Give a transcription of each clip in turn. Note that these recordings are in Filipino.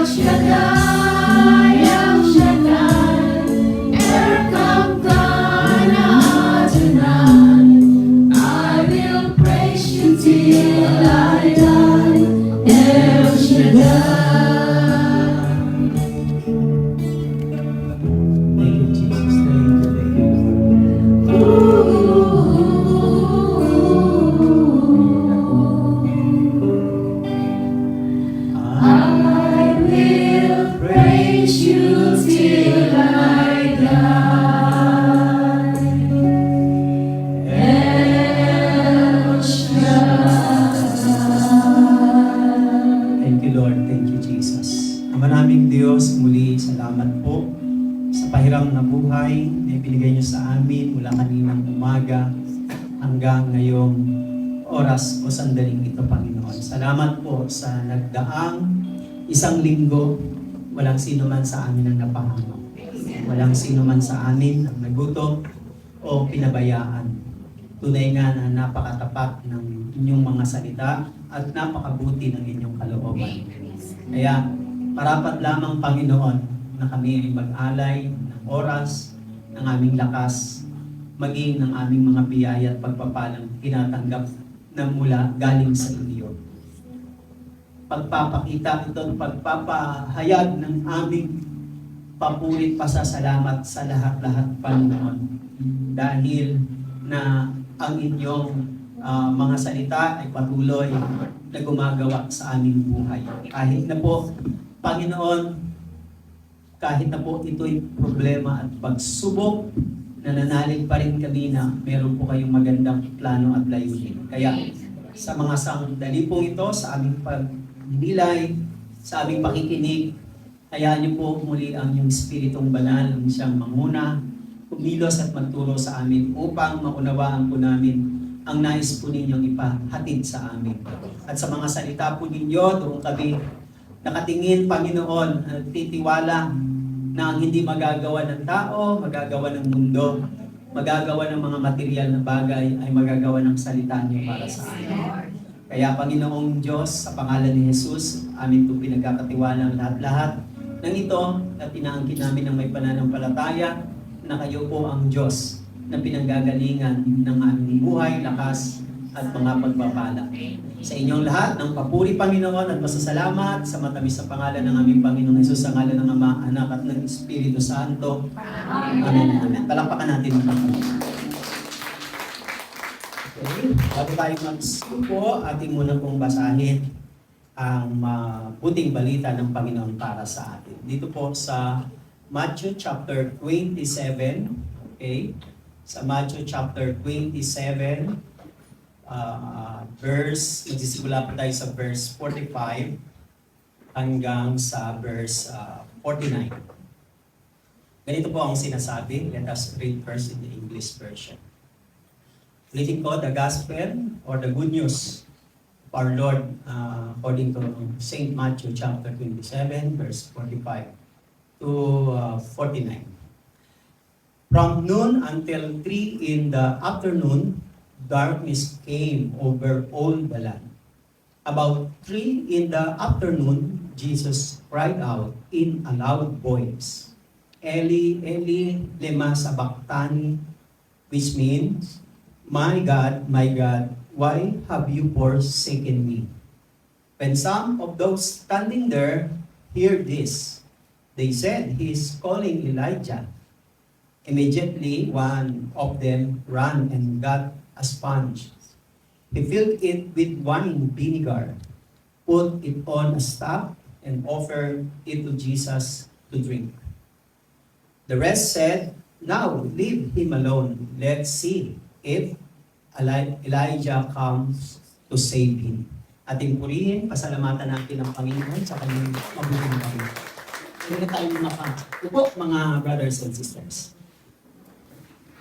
Shaddai, El Shaddai, Erkamkana Adonai. I will praise you till I die, El Shaddai. Thank you, Jesus. Thank you. I will praise you till I die. El Shaddai. Thank you, Lord. Thank you, Jesus. Ama naming Diyos, muli salamat po sa pahiram na buhay na ibinigay niyo sa amin mula kaninang umaga hanggang ngayong oras o sandaling ito, Panginoon. Salamat po sa nagdaang isang linggo. Walang sino man sa amin ang napahamak. Walang sino man sa amin ang nagutom o pinabayaan. Tunay nga na napakatapat ng inyong mga salita at napakabuti ng inyong kalooban. Kaya, marapat lamang, Panginoon, na kami ay mag-alay ng oras, ng aming lakas, maging ng aming mga biyaya at pagpapalang tinatanggap na mula galing sa iyo. Pagpapakita ito, pagpapahayag ng aming papurit pasasalamat sa lahat-lahat, Panginoon. Dahil na ang inyong mga salita ay patuloy na gumagawa sa aming buhay. Kahit na po, Panginoon, kahit na po ito'y problema at pagsubok, nananalig pa rin kami na meron po kayong magandang plano at layunin. Kaya sa mga sandali po ito, sa aming pagninilay, sa aming pakikinig, hayaan niyo po muli ang inyong Espiritong Banal ang siyang manguna, kumilos at magturo sa amin upang maunawaan po namin ang nais po ninyong ipahatid sa amin. At sa mga salita po ninyo, doon kami nakatingin, Panginoon, at titiwala na ang hindi magagawa ng tao, magagawa ng mundo, magagawa ng mga material na bagay, ay magagawa ng salita niyo para sa amin. Kaya Panginoong Diyos, sa pangalan ni Jesus, amin po pinagkakatiwala ang lahat-lahat ng ito at inaangkin namin ng may pananampalataya na kayo po ang Diyos na pinanggagalingan ng aming buhay, lakas at mga pagpapala. Sa inyong lahat ng papuri, Panginoon, at masasalamat sa matamis na pangalan ng aming Panginoong Jesus, sa ngalan ng Ama, Anak at ng Espiritu Santo. Amen. Amen. Palakpakan natin ang Panginoon. Okay. Bago tayo magsupo, ating muna pong basahin ang mabuting balita ng Panginoon para sa atin. Dito po sa Matthew chapter 27, okay? Sa Matthew chapter 27, magsisimula po tayo sa verse 45 hanggang sa verse 49. Ganito po ang sinasabi. Let us read first in the English version. Ulitin ko, the gospel or the good news of our Lord according to St. Matthew chapter 27 verse 45 to 49. From noon until 3 in the afternoon, darkness came over all the land. About 3 in the afternoon, Jesus cried out in a loud voice, Eli, Eli, lema sabachthani, which means, my God, why have you forsaken me? When some of those standing there heard this, they said, he is calling Elijah. Immediately, one of them ran and got a sponge. He filled it with wine vinegar, put it on a staff, and offered it to Jesus to drink. The rest said, now leave him alone. Let's see if Elijah comes to save him. Ating purihin, pasalamatan natin ang Panginoon sa kanyang mabuting Panginoon. Hindi tayo upo, mga brothers and sisters.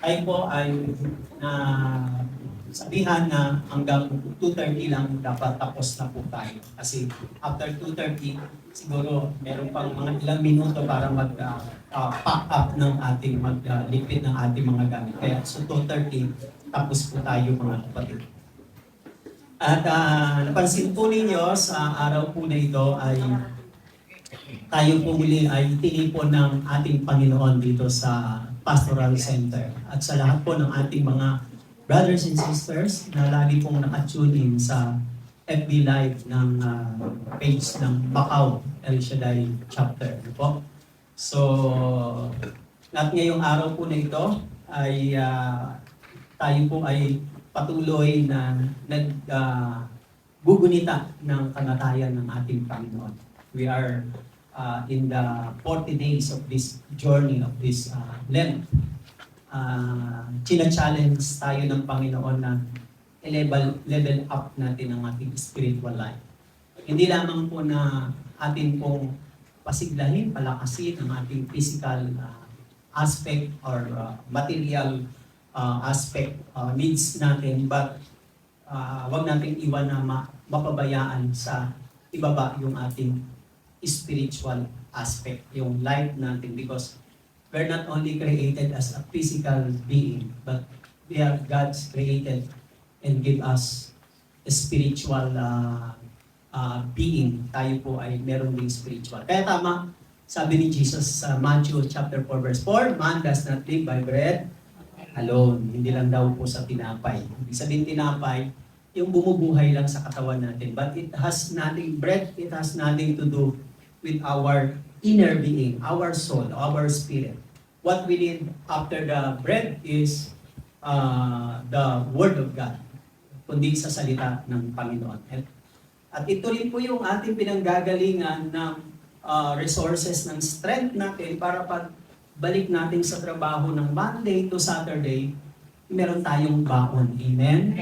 Tayo po ay sabihan na hanggang 2:30 lang dapat tapos na po tayo. Kasi after 2:30, siguro meron pang mga ilang minuto para mag-pack up ng ating, maglipid ng ating mga gamit. Kaya so 2:30, tapos po tayo mga kapatid. At napansin po ninyo sa araw po na ito ay tayo po muli ay tinipon ng ating Panginoon dito sa Pastoral Center. At sa lahat po ng ating mga brothers and sisters na lagi pong nakatune in sa FB Live ng page ng Bacau El Shaddai Chapter. Ano po? So, at ngayong araw po na ito ay tayo po ay patuloy na gugunita ng kamatayan ng ating Panginoon. We are in the 40 days of this journey, of this Lent. China-challenge tayo ng Panginoon na level up natin ang ating spiritual life. Hindi lamang po na atin pong pasiglahin, palakasin ang ating physical aspect or material aspect needs natin, but wag nating iwan na mapabayaan sa ibaba yung ating spiritual aspect, yung life natin, because we're not only created as a physical being, but we are God's created and give us a spiritual being. Tayo po ay meron ding spiritual. Kaya tama, sabi ni Jesus sa Matthew chapter 4 verse 4, man does not live by bread alone. Hindi lang daw po sa tinapay. Ibig sabihin tinapay, yung bumubuhay lang sa katawan natin. But it has nothing, bread, it has nothing to do with our inner being, our soul, our spirit. What we need after the bread is the Word of God, kundi sa salita ng Panginoon. At ito rin po yung ating pinanggagalingan ng resources ng strength natin para pag balik natin sa trabaho ng Monday to Saturday, meron tayong baon. Amen?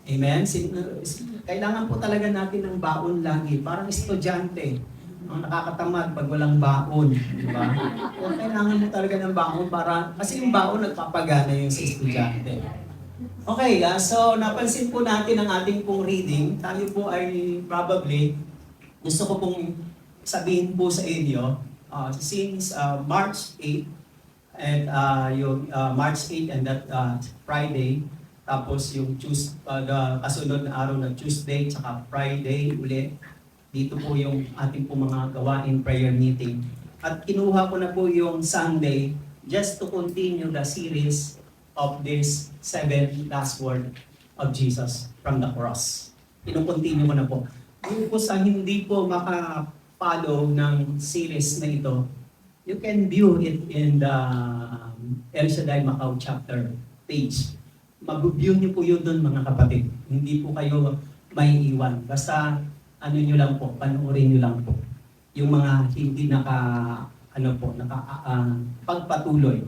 Amen? Kailangan po talaga natin ng baon lagi. Parang estudyante. Ang nakakatamad pag walang baon. Diba? So, kailangan mo talaga ng baon para, kasi yung baon nagpapagana yung sa estudyante. Okay, so napansin po natin ang ating pong reading. Tayo po ay probably, gusto ko pong sabihin po sa inyo, since March 8, and yung March 8 and that Friday, tapos yung kasunod na araw na Tuesday, tsaka Friday ulit, dito po yung ating po mga gawain prayer meeting. At kinuha ko na po yung Sunday just to continue the series of this 7 last word of Jesus from the cross. Ino-continue ko na po. Yung po sa hindi po maka-follow ng series na ito, you can view it in the El Shaddai Macau chapter page. Mag-view niyo po yun doon mga kapatid. Hindi po kayo may iwan. Basta ano nyo lang po, panoorin nyo lang po. Yung mga hindi pagpatuloy.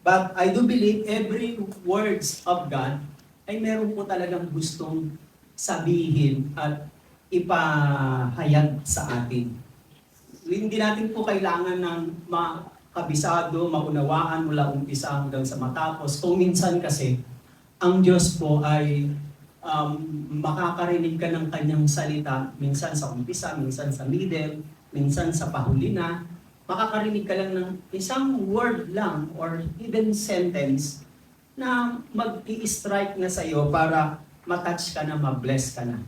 But I do believe every words of God ay meron po talagang gustong sabihin at ipahayag sa atin. Hindi natin po kailangan ng makabisado, maunawaan mula umpisa hanggang sa matapos. Kung minsan kasi, ang Diyos po ay makakarinig ka ng kanyang salita, minsan sa umpisa, minsan sa middle, minsan sa pahuli na, makakarinig ka lang ng isang word lang or even sentence na mag-i-strike na sa'yo para matouch ka na, ma-bless ka na.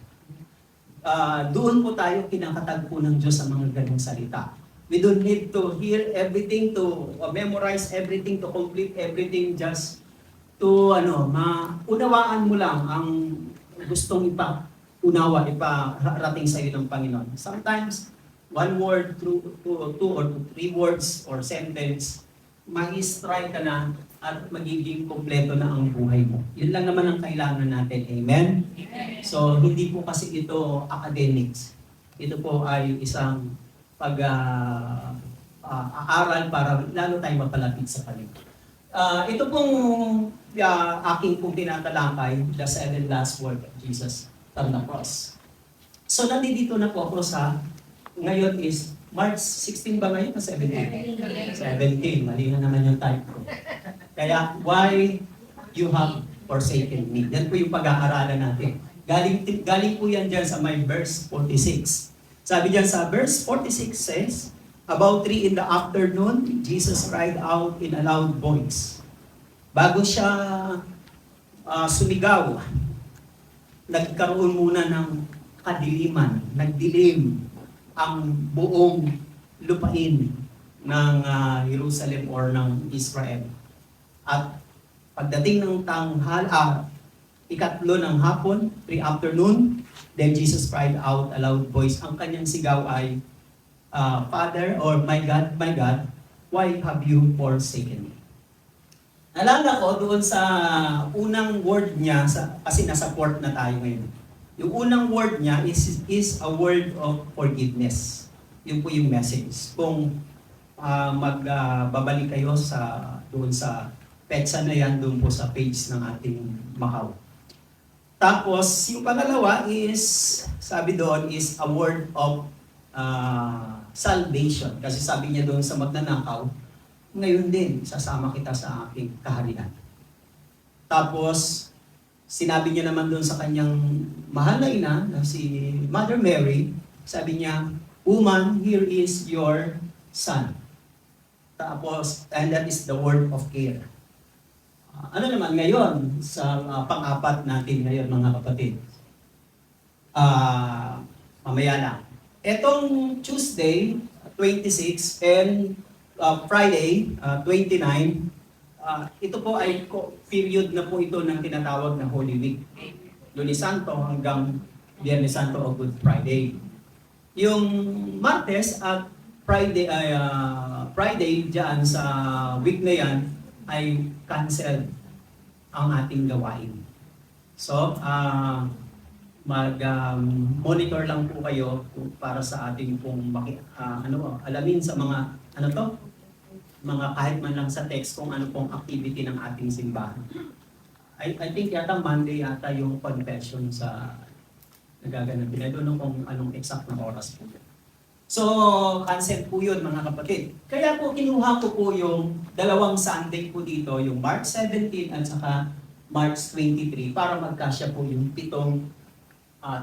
Doon po tayo kinakatagpo ng Diyos sa mga ganong salita. We don't need to hear everything, to memorize everything, to complete everything, just to maunawaan mo lang ang gustong iparating sa iyo ng Panginoon. Sometimes, one word, two or three words or sentence, mag-strike ka na at magiging kompleto na ang buhay mo. Yun lang naman ang kailangan natin. Amen? So, hindi po kasi ito academics. Ito po ay isang pag-aaral para lalo tayong mapalapit sa Panginoon. Ito pong aking pong tinatalakay, the 7 last word of Jesus from the cross. So, nandito na po ako sa, ngayon is, March 16 ba ngayon? 17? 17. Mali na naman yung type ko. Kaya, why you have forsaken me? Yan po yung pag-aaralan natin. Galing po yan dyan sa my verse 46. Sabi dyan sa verse 46 says, about 3 in the afternoon, Jesus cried out in a loud voice. Bago siya sumigaw, nagkaroon muna ng kadiliman, nagdilim ang buong lupain ng Jerusalem or ng Israel. At pagdating ng ikatlo ng hapon, pre-afternoon, then Jesus cried out a loud voice. Ang kanyang sigaw ay, Father, or my God, why have you forsaken me? Nalala ko doon sa unang word niya, kasi nasa fourth na tayo ngayon. Yung unang word niya is a word of forgiveness. Yun po yung message. Kung magbabalik kayo doon sa petsa na yan, doon po sa page ng ating Macau. Tapos, yung pangalawa is, sabi doon, is a word of salvation. Kasi sabi niya doon sa magnanakaw, ngayon din, sasama kita sa aking kaharian. Tapos, sinabi niya naman doon sa kanyang mahal na ina, na si Mother Mary, sabi niya, Woman, here is your son. Tapos, and that is the word of care. Ano naman ngayon, sa pang-apat natin ngayon, mga kapatid? Mamaya na. Etong Tuesday, 26, and Friday, 29, ito po ay period na po ito ng tinatawag na Holy Week. Lunes Santo hanggang Biyernes Santo o Good Friday. Yung Martes at Friday diyan sa week na yan ay cancel ang ating gawain. So, mag-monitor lang po kayo para sa ating pong alamin sa mga mga kahit man lang sa text kung ano pong activity ng ating simbahan. I think yata Monday yata yung confession sa nagaganapin. I don't know kung anong exact na oras po. So, cancel po yun mga kapatid. Kaya po kinuha ko po yung dalawang Sunday po dito, yung March 17 at saka March 23 para magkasya po yung 7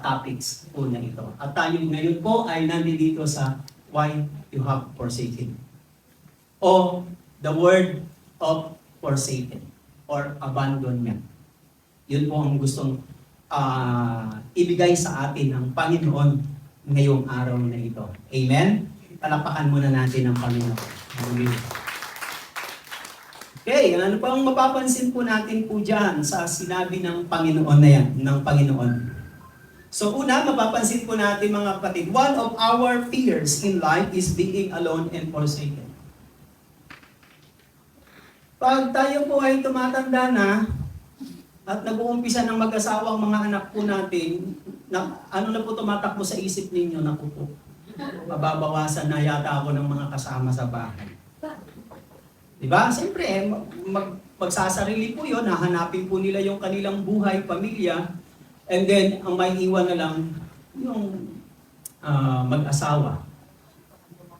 topics po na ito. At tayo ngayon po ay nandito sa Why You Have Forsaken. O the word of forsaken or abandonment. Yun po ang gustong ibigay sa atin ng Panginoon ngayong araw na ito. Amen? Palakpakan muna natin ang Panginoon. Okay, ano pang mapapansin po natin po dyan sa sinabi ng Panginoon na yan, ng Panginoon? So una, mapapansin po natin mga kapatid, one of our fears in life is being alone and forsaken. Pag tayo po ay tumatanda na, at nag-uumpisa ng mag-asawang mga anak po natin, ano na po tumatakbo sa isip ninyo, naku po, mababawasan na yata ako ng mga kasama sa bahay. Diba? Siyempre, magsasarili po yun, hahanapin po nila yung kanilang buhay, pamilya, and then, ang may iwan na lang, yung mag-asawa.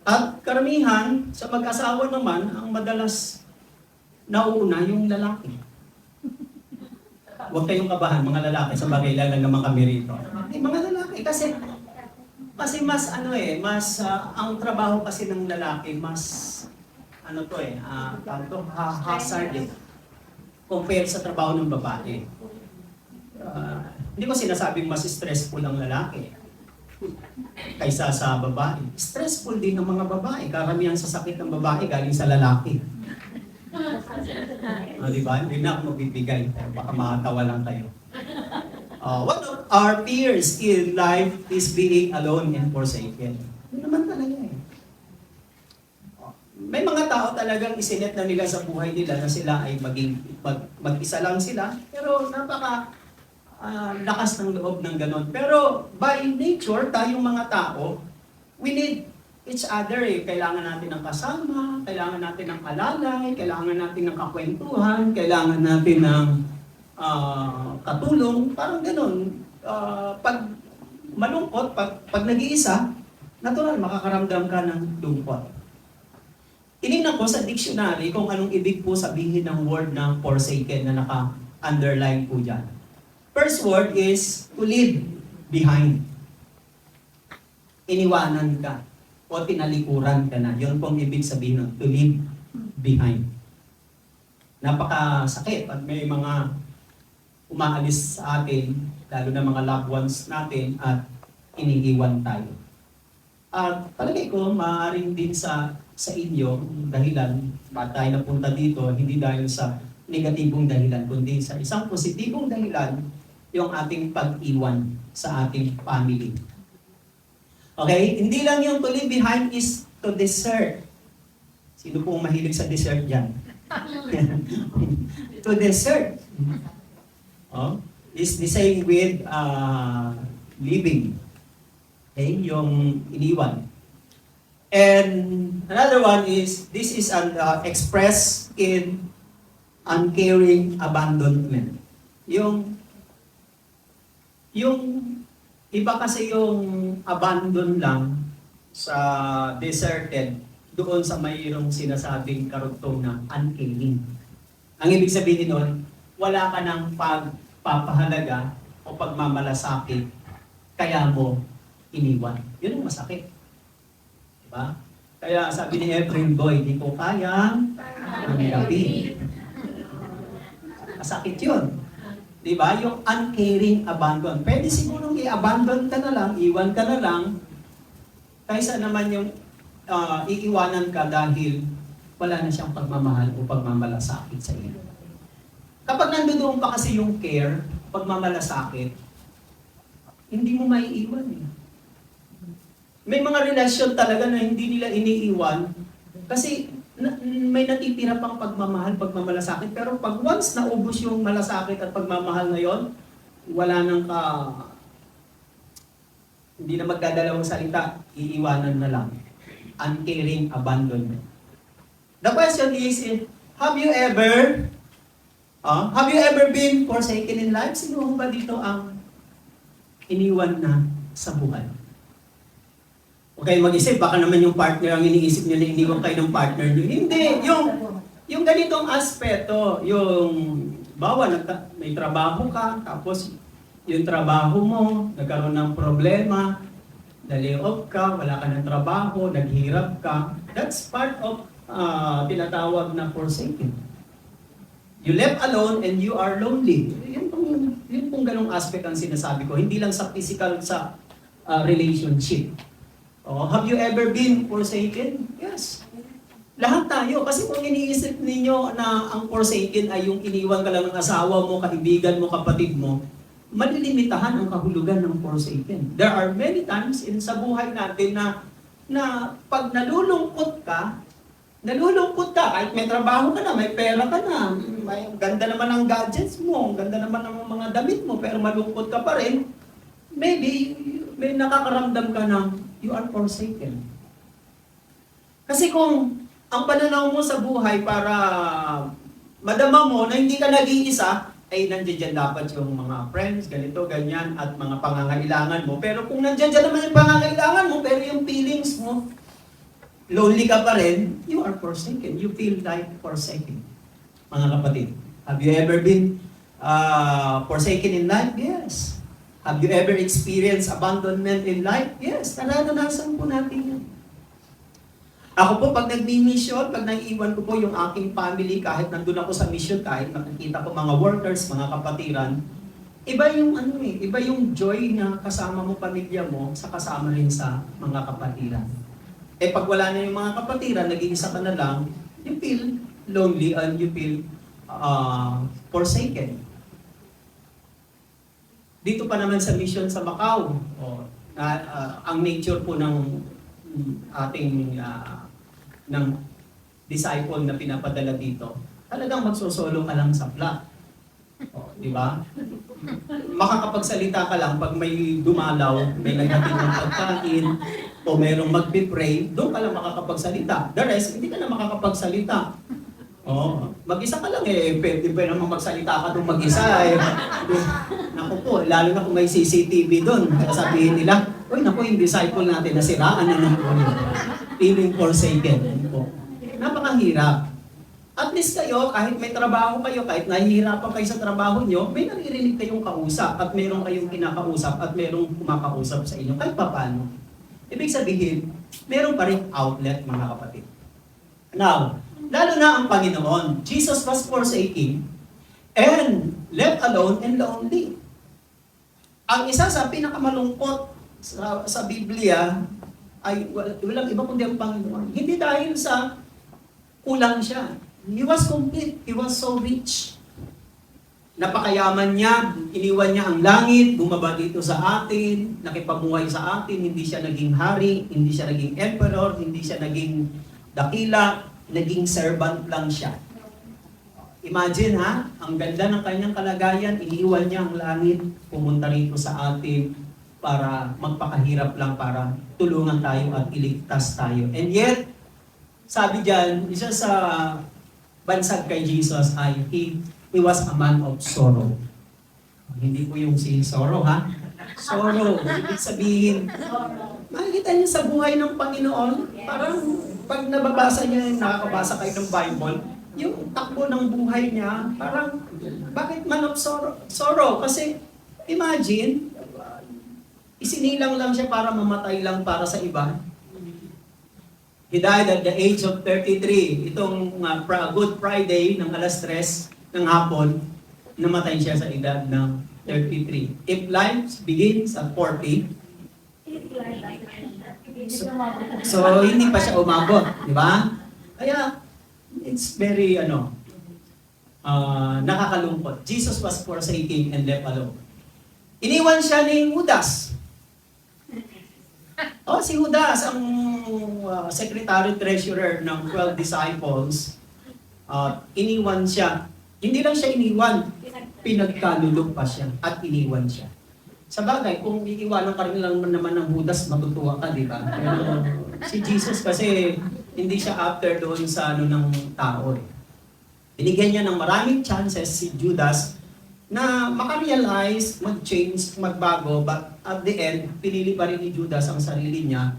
At karamihan, sa mag-asawa naman, ang madalas nauna yung lalaki. Huwag kayong kabahan, mga lalaki, sa bagay lang naman kami rito. Mga lalaki, kasi mas ang trabaho kasi ng lalaki, mas, hazard compared sa trabaho ng babae. Hindi ko sinasabing mas stressful ang lalaki kaysa sa babae. Stressful din ang mga babae. Karamihan sa sakit ng babae galing sa lalaki. Diba? Hindi na ako magbibigay. Baka makatawa lang tayo. One of our fears in life is being alone and forsaken. Hindi naman talaga eh. May mga tao talagang isinet na nila sa buhay nila na sila ay mag-isa lang sila. Pero napaka lakas ng loob ng ganon. Pero by nature, tayong mga tao, we need each other eh. Kailangan natin ng kasama, kailangan natin ng alalay, kailangan natin ng kakwentuhan, kailangan natin ng katulong, parang gano'n. Pag malungkot, pag nag-iisa, natural, makakaramdam ka ng lungkot. Tinignan ko sa dictionary kung anong ibig po sabihin ng word ng forsaken na naka-underline po dyan. First word is to leave behind. Iniwanan ka o tinalikuran ka na. Yun pong ibig sabihin nun, to leave behind. Napakasakit at may mga umaalis sa atin, lalo na mga loved ones natin, at iniiwan tayo. At palagay ko, maaaring din sa inyo, dahilan, ba't tayo napunta dito, hindi dahil sa negatibong dahilan, kundi sa isang positibong dahilan, yung ating pag-iwan sa ating family. Okay? Hindi lang yung to leave behind is to desert. Sino pong mahilig sa desert dyan? To desert. Oh, is the same with living. Okay? Yung iniwan. And another one is, this is an expressed in uncaring abandonment. Yung iba kasi yung abandon lang sa deserted doon sa mayroong sinasabing karugtong na uncaring. Ang ibig sabihin nun, wala ka ng pagpapahalaga o pagmamalasakit, kaya mo iniwan. Yun ang masakit. Diba? Kaya sabi ni Efrain Boy, di ko kayang manggapin. Masakit yun. Diba? Yung uncaring abandon. Pwede sigurong i-abandon ka na lang, iwan ka na lang, kaysa naman yung iiwanan ka dahil wala na siyang pagmamahal o pagmamalasakit sa iyo. Kapag nandoon pa kasi yung care, pagmamalasakit, hindi mo maiiwan. May mga relasyon talaga na hindi nila iniiwan kasi may natitira pang pagmamahal, pagmamalasakit. Pero pag once naubos yung malasakit at pagmamahal na yon, wala nang hindi na magdadalawang salita, iiwanan na lang. Uncaring abandonment. The question is, have you ever been forsaken in life? Sino ba dito ang iniwan na sa buhay? Okay, mag-isip, baka naman yung partner ang iniisip niyo na iniwan kayo ng partner niyo. Hindi, yung ganitong aspeto, yung may trabaho ka, tapos yung trabaho mo, nagkaroon ng problema, na-lay-off ka, wala ka ng trabaho, naghirap ka, that's part of tinatawag na forsaken. You left alone and you are lonely. Yun pong ganong aspect ang sinasabi ko. Hindi lang sa physical, sa relationship. Have you ever been forsaken? Yes. Lahat tayo. Kasi kung iniisip ninyo na ang forsaken ay yung iniwan ka lang ng asawa mo, kaibigan mo, kapatid mo, malilimitahan ang kahulugan ng forsaken. There are many times sa buhay natin na pag nalulungkot ka, kahit may trabaho ka na, may pera ka na, may ganda naman ng gadgets mo, ganda naman ng mga damit mo, pero malungkot ka pa rin, maybe may nakakaramdam ka ng you are forsaken. Kasi kung ang pananaw mo sa buhay para madama mo na hindi ka nag-iisa, ay nandiyan dapat yung mga friends, ganito, ganyan, at mga pangangailangan mo. Pero kung nandiyan naman yung pangangailangan mo, pero yung feelings mo, lonely ka pa rin, you are forsaken. You feel like forsaken. Mga kapatid, have you ever been forsaken in life? Yes. Have you ever experienced abandonment in life? Yes, naranasan po natin yan. Ako po, pag nag-mission, pag naiiwan ko po yung aking family, kahit nandun ako sa mission, kahit nakikita ko mga workers, mga kapatiran, iba yung joy na kasama mo, pamilya mo, sa kasama rin sa mga kapatiran. Pag wala na yung mga kapatiran, nag-iisa ka na lang, you feel lonely and you feel forsaken. Dito pa naman sa mission sa Macau, ang nature po ng ating ng disciple na pinapadala dito, talagang magsosolo ka lang sa flat. Di ba? Makakapagsalita ka lang pag may dumalaw, may naghatid ng pagkain, o mayroong magpipray, doon ka lang makakapagsalita. The rest, hindi ka na makakapagsalita. Mag-isa ka lang pwede pa naman magsalita ka doon mag-isa Naku po, lalo na kung may CCTV doon, sabihin nila, uy, naku, yung disciple natin, nasiraan na ng feeling forsaken. Napakahirap. At least kayo, kahit may trabaho kayo, kahit nahihirapan kayo sa trabaho nyo, may naririnig kayong kausap, at meron kayong kinakausap, at merong kumakausap sa inyo, kahit paano. Ibig sabihin, meron pa rin outlet, mga kapatid. Now, lalo na ang Panginoon, Jesus was forsaken and left alone and lonely. Ang isa sa pinakamalungkot sa Biblia ay walang iba kundi ang Panginoon. Hindi dahil sa kulang siya. He was complete. He was so rich. Napakayaman niya, iniwan niya ang langit, bumaba dito sa atin, nakipamuhay sa atin, hindi siya naging hari, hindi siya naging emperor, hindi siya naging dakila, naging servant lang siya. Imagine ha, ang ganda ng kanyang kalagayan, iniwan niya ang langit, pumunta rito sa atin para magpakahirap lang, para tulungan tayo at iligtas tayo. And yet, sabi diyan, isa sa bansag kay Jesus ay He was a man of sorrow. Hindi po yung si sorrow ha. Sorrow, ibig sabihin, makikita niyo sa buhay ng Panginoon, parang pag nababasa niya, nakakabasa kayo ng Bible, yung takbo ng buhay niya, parang, bakit man of sorrow? Sorrow, kasi imagine, isinilang lang siya para mamatay lang para sa iba. He died at the age of 33. Itong Good Friday ng alas 3 ng hapon, namatay siya sa edad ng 33. If life begins at 40, so hindi pa siya umabot, di ba? Kaya, it's very, nakakalungkot. Jesus was forsaken and left alone. Iniwan siya ni Judas. Si Judas, ang secretary treasurer ng 12 disciples, iniwan siya. Hindi lang siya iniwan, pinagkalulog pa siya at iniwan siya. Sa bagay, kung iiwanan ka rin lang naman ng Judas, matutuwa ka, di ba? Pero si Jesus kasi hindi siya after doon sa ng tao. Binigyan niya ng maraming chances si Judas na makarealize, mag-change, magbago, but at the end, pinili pa rin ni Judas ang sarili niya.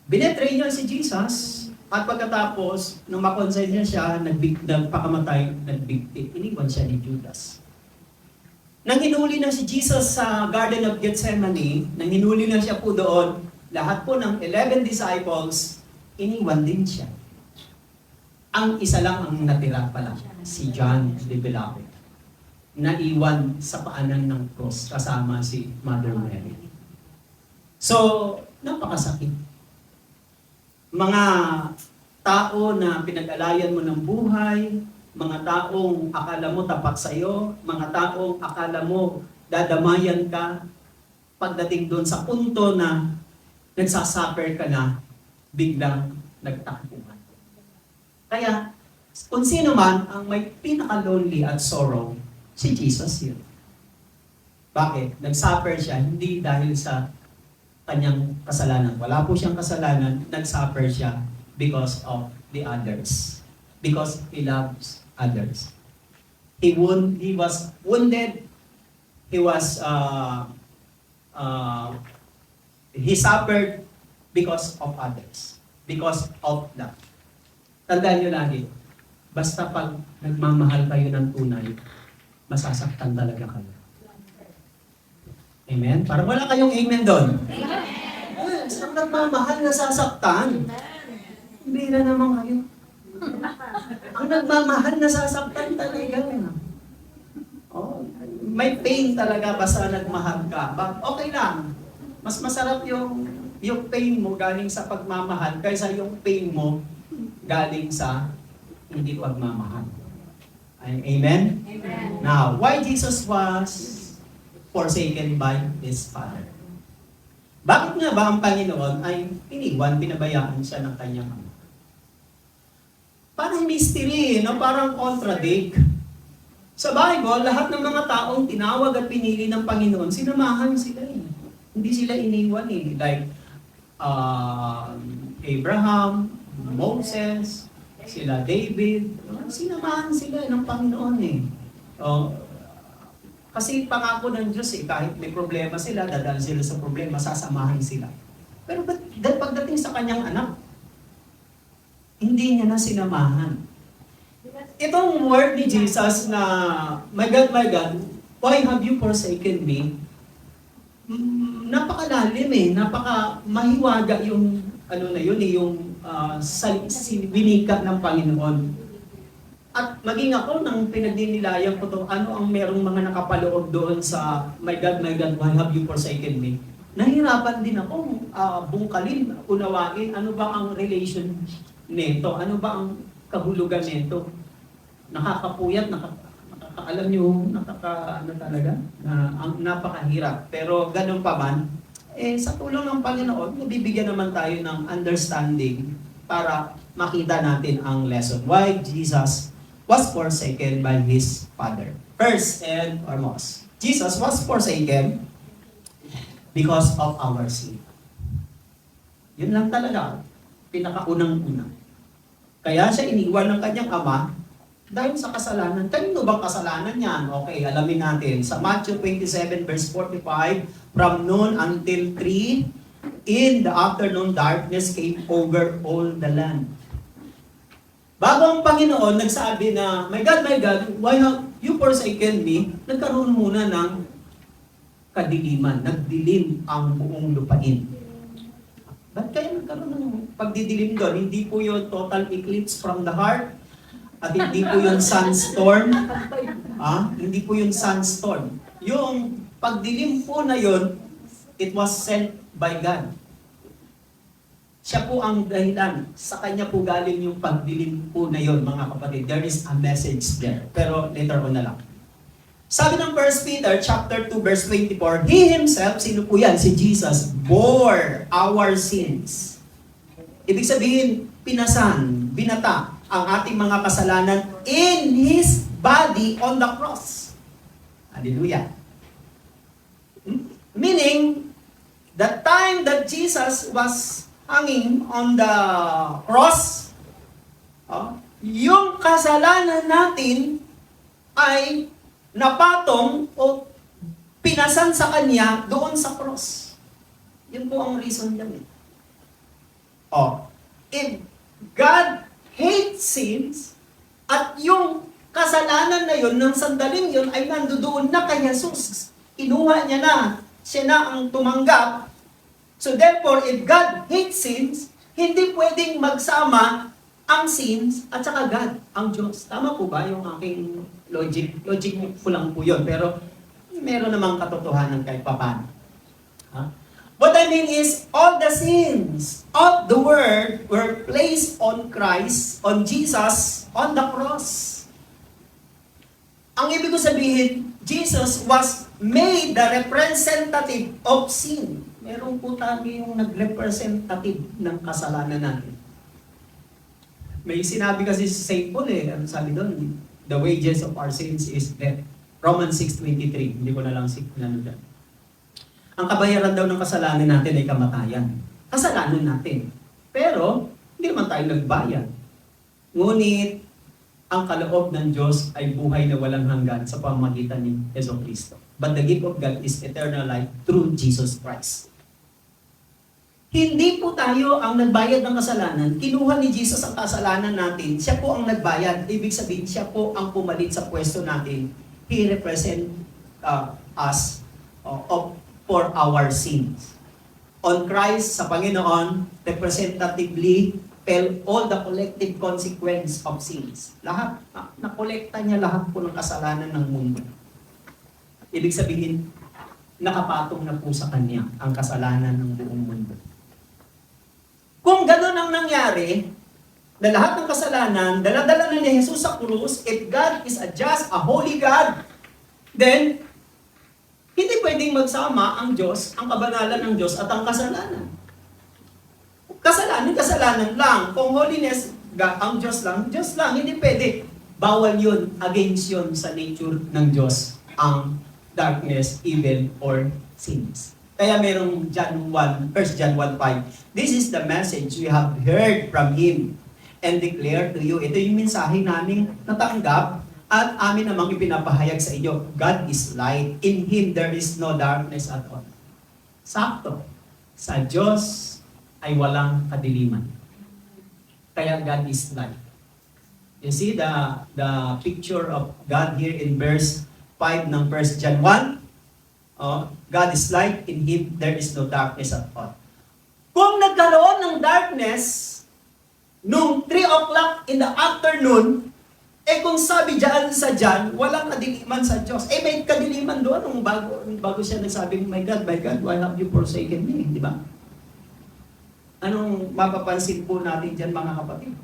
Binetray niya si Jesus. At pagkatapos, nung makonsensya siya, nagpakamatay, nagbigti. Iniwan siya ni Judas. Nang hinuli na si Jesus sa Garden of Gethsemane, nang hinuli na siya po doon, lahat po ng 11 disciples, iniwan din siya. Ang isa lang ang natira pala, si John the Beloved. Naiwan sa paanan ng cross kasama si Mother Mary. So, napakasakit. Mga tao na pinag-alayan mo ng buhay, mga taong akala mo tapat sa iyo, mga taong akala mo dadamayan ka, pagdating doon sa punto na nagsasuffer ka na, biglang nagtakbuhan. Kaya, kung sino man ang may pinaka-lonely at sorrow, si Jesus yun. Bakit? Nag-suffer siya, hindi dahil sa kanyang kasalanan. Wala po siyang kasalanan, nag-suffer siya because of the others. Because He loves others. He was wounded. He suffered because of others. Because of that. Tandaan nyo lagi, basta pag nagmamahal kayo ng tunay, masasaktan talaga kayo. Amen? Parang wala kayong amen doon. Yes, ang nagmamahal nasasaktan. Bira naman kayo. Ang nagmamahal nasasaktan talaga. May pain talaga basta nagmahal ka. But okay lang. Mas masarap yung pain mo galing sa pagmamahal kaysa yung pain mo galing sa hindi pagmamahal. Amen? Amen. Now, why Jesus was forsaken by His Father? Bakit nga ba ang Panginoon ay pinabayaan siya ng kanyang ama? Parang mystery, no? Parang contradict. Sa Bible, lahat ng mga taong tinawag at pinili ng Panginoon, sinamahan sila eh. Hindi sila iniwan eh. Like, Abraham, Moses, sila David, sinamahan sila ng Panginoon eh. Kasi pangako ng Diyos eh, kahit may problema sila, dadaan sila sa problema, sasamahan sila. Pero pagdating sa kanyang anak, hindi niya na sinamahan. Itong word ni Jesus na, my God, why have you forsaken me? Napakalalim eh, napaka-mahiwaga yung, yung winika ng Panginoon. At maging ako, nang pinagdinilayan ko to, ano ang merong mga nakapaloob doon sa, my God, why have you forsaken me? nahirapan din akong bungkalin, unawain, ano ba ang relation nito? Ano ba ang kahulugan nito? Nakakapuyat, alam niyo, ano talaga, na ang napakahirap. Pero ganun pa man, sa tulong ng Panginoon, nabibigyan naman tayo ng understanding para makita natin ang lesson. Why Jesus was forsaken by His Father. First and foremost, Jesus was forsaken because of our sin. Yun lang talaga, pinakaunang-una. Kaya siya iniwan ng kanyang ama dahil sa kasalanan. Kanino bang kasalanan yan? Okay, alamin natin. Sa Matthew 27 verse 45, from noon until 3, in the afternoon darkness came over all the land. Bago ang Panginoon nagsabi na, my God, why have you forsaken me? Nagkaroon muna ng kadiliman. Nagdilim ang buong lupain. Ba't kaya nagkaroon ng pagdidilim doon? Hindi po yung total eclipse from the heart at hindi po yung sunstorm. Hindi po yung sunstorm. Yung pagdilim po na yun, it was sent by God. Siya po ang dahilan. Sa Kanya po galing yung pagdilim po na yun, mga kapatid. There is a message there. Pero later on na lang. Sabi ng 1 Peter chapter 2 verse 24, He Himself, sino po yan? Si Jesus, bore our sins. Ibig sabihin, pinasan, binata ang ating mga kasalanan in His body on the cross. Hallelujah. Meaning, the time that Jesus was hanging on the cross, yung kasalanan natin ay napatong o pinasan sa Kanya doon sa cross. Yun po ang reason niya. If God hates sins, at yung kasalanan na yun, ng sandaling yun, ay nandoon na kay Jesus. Kinuha niya na, siya na ang tumanggap. So therefore, if God hates sins, hindi pwedeng magsama ang sins at saka God, ang Diyos. Tama po ba yung aking logic? Logic ko lang po yun, pero meron namang katotohanan kahit paano. What I mean is, all the sins of the world were placed on Christ, on Jesus, on the cross. Ang ibig ko sabihin, Jesus was made the representative of sin. Meron po tayo yung nag-representative ng kasalanan natin. May sinabi kasi sa St. Paul ano sabi doon? The wages of our sins is death. Romans 6:23. Hindi ko na lang dyan. Ang kabayaran daw ng kasalanan natin ay kamatayan. Kasalanan natin. Pero, hindi naman tayo nagbayad. Ngunit, ang kaloob ng Diyos ay buhay na walang hanggan sa pamamagitan ni Jesucristo. But the gift of God is eternal life through Jesus Christ. Hindi po tayo ang nagbayad ng kasalanan. Kinuha ni Jesus ang kasalanan natin. Siya po ang nagbayad. Ibig sabihin, siya po ang pumalit sa pwesto natin. He represent us for our sins. On Christ, sa Panginoon, representatively, fell all the collective consequence of sins. Lahat, nakolekta niya lahat po ng kasalanan ng mundo. Ibig sabihin, nakapatong na po sa Kanya ang kasalanan ng buong mundo. Kung gano'n ang nangyari, na lahat ng kasalanan, dala-dala na ni Jesus sa krus, if God is a just, a holy God, then, hindi pwedeng magsama ang Diyos, ang kabanalan ng Diyos at ang kasalanan. Kasalanan lang. Kung holiness, ang Diyos lang, hindi pwede. Bawal yun, against yun sa nature ng Diyos, ang darkness, evil, or sins. Kaya merong John 1 1:5. This is the message we have heard from Him and declare to you. Ito yung mensahe namin natanggap at amin namang ipinapahayag sa inyo. God is light. In Him there is no darkness at all. Sakto. Sa Diyos ay walang kadiliman. Kaya God is light. You see the picture of God here in verse 5 ng 1 John 1? God is light, in Him there is no darkness at all. Kung nagkaroon ng darkness, nung 3 o'clock in the afternoon, Eh kung sabi dyan sa John, walang kadiliman sa Diyos. Eh may kadiliman doon nung bago siya nagsabing, my God, why have you forsaken me? Di ba? Anong mapapansin po natin dyan mga kapatid?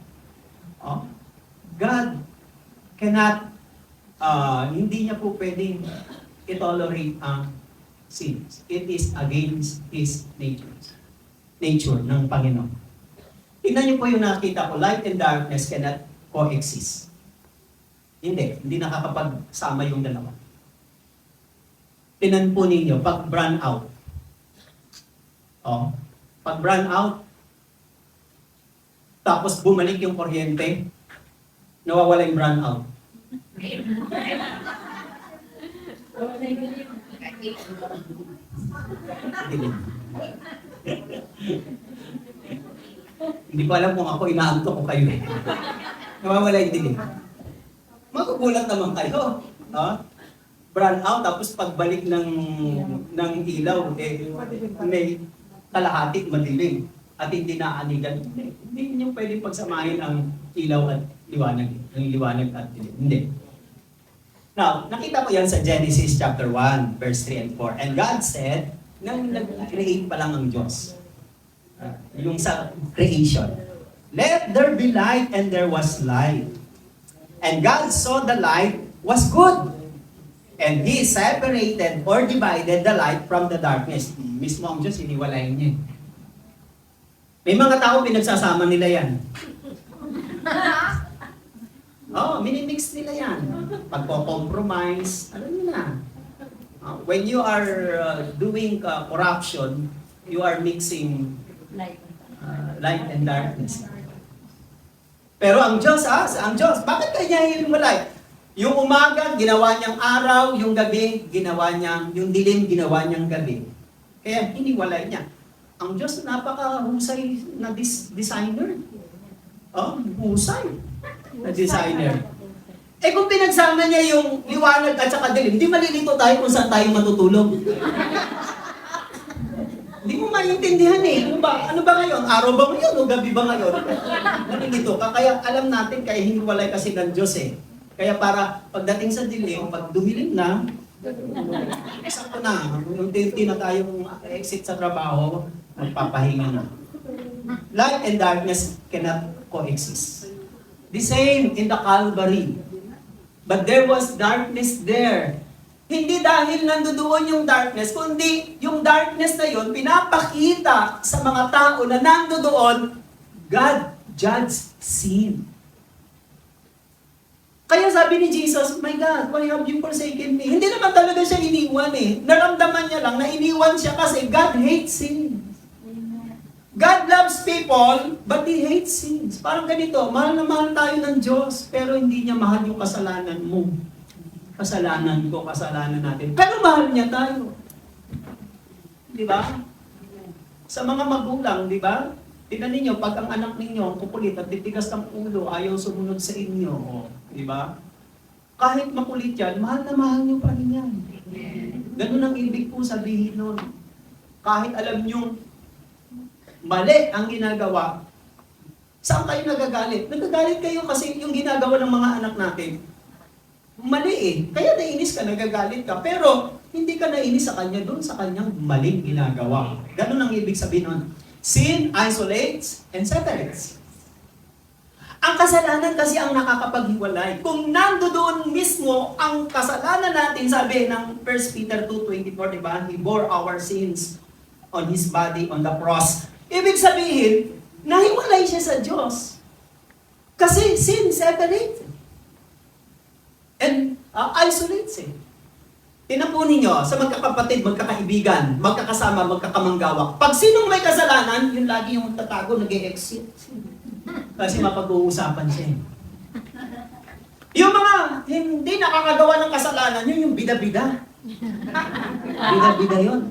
Oh? God cannot, hindi niya po pwedeng i-tolerate ang sin. It is against His nature ng Panginoon. Tingnan niyo po yung nakita ko, light and darkness cannot coexist. Hindi nakakapagsama yung dalawa. Tingnan po ninyo, pag burn out. Pag burn out, tapos bumalik yung kuryente, nawawala yung burn out. Hindi ko alam kung ako inaantok ko kayo. Nawawala yung dilim. Magugulat naman kayo. Burn out, tapos pagbalik ng ilaw, may kalahati madilim at hindi naanigan. Hindi niyo pwedeng pagsamahin ang ilaw at liwanag. Ang liwanag at dilim. Hindi. Now, nakita ko yan sa Genesis chapter 1, verse 3 and 4. And God said, nang nag-create pa lang ang Diyos, yung sa creation, let there be light, and there was light. And God saw the light was good. And He separated or divided the light from the darkness. Mismo ang Diyos, iniwalayin niya. May mga tao, pinagsasama nila yan. Minimix nila yan. Pagko-compromise, alam niyo na. When you are doing corruption, you are mixing light and darkness. Pero ang Diyos, bakit kanya hiwalay? Yung umaga, ginawa niyang araw, yung gabi, yung dilim, ginawa niyang gabi. Kaya hiniwalay niya. Ang Diyos, napaka-husay na designer. Husay na designer. Eh kung pinagsama niya yung liwanag at saka dilim, hindi malilito tayo kung saan tayo matutulog. Hindi mo maintindihan eh. Ano ba ngayon? Araw ba ngayon o gabi ba ngayon? Nalilito ka. Kaya alam natin, kaya hiniwalay kasi ng Diyos eh. Kaya para pagdating sa dilim, pag dumilim na, sakto na. Yung dirty na tayong exit sa trabaho, magpapahinga na. Light and darkness cannot coexist. The same in the Calvary. But there was darkness there. Hindi dahil nandoon yung darkness, kundi yung darkness na yon pinapakita sa mga tao na nandoon, God judged sin. Kaya sabi ni Jesus, my God, why have you forsaken me? Hindi naman talaga siya iniwan eh. Naramdaman niya lang na iniwan siya kasi God hates sin. God loves people, but He hates sins. Parang ganito, mahal na mahal tayo ng Diyos, pero hindi niya mahal yung kasalanan mo. Kasalanan ko, kasalanan natin. Pero mahal niya tayo. Di ba? Sa mga magulang, di ba? Tingnan ninyo, pag ang anak ninyo, ang kukulit at titigas ng ulo, ayaw sumunod sa inyo. Di ba? Kahit makulit yan, mahal na mahal niyo pa rin yan. Ganun ang ibig po sabihin nun. Kahit alam niyo, mali ang ginagawa, saan kayo nagagalit? Nagagalit kayo kasi yung ginagawa ng mga anak natin, mali eh. Kaya nainis ka, nagagalit ka. Pero, hindi ka nainis sa kanya doon sa kanyang maling ginagawa. Ganun ang ibig sabihin nun. Sin isolates and separates. Ang kasalanan kasi ang nakakapaghiwalay. Kung nandoon mismo ang kasalanan natin, sabi ng 1 Peter 2:24, diba? He bore our sins on His body on the cross. Ibig sabihin, nahiwalay siya sa Diyos. Kasi sin separates and isolates eh. Tinapunin nyo, sa magkakapatid, magkakaibigan, magkakasama, magkakamanggawak. Pag sinong may kasalanan, yun lagi yung magtatago, nag-e-exit. Kasi mapag-uusapan siya. Yung mga hindi nakakagawa ng kasalanan, yun yung bida-bida. Bida-bida yun.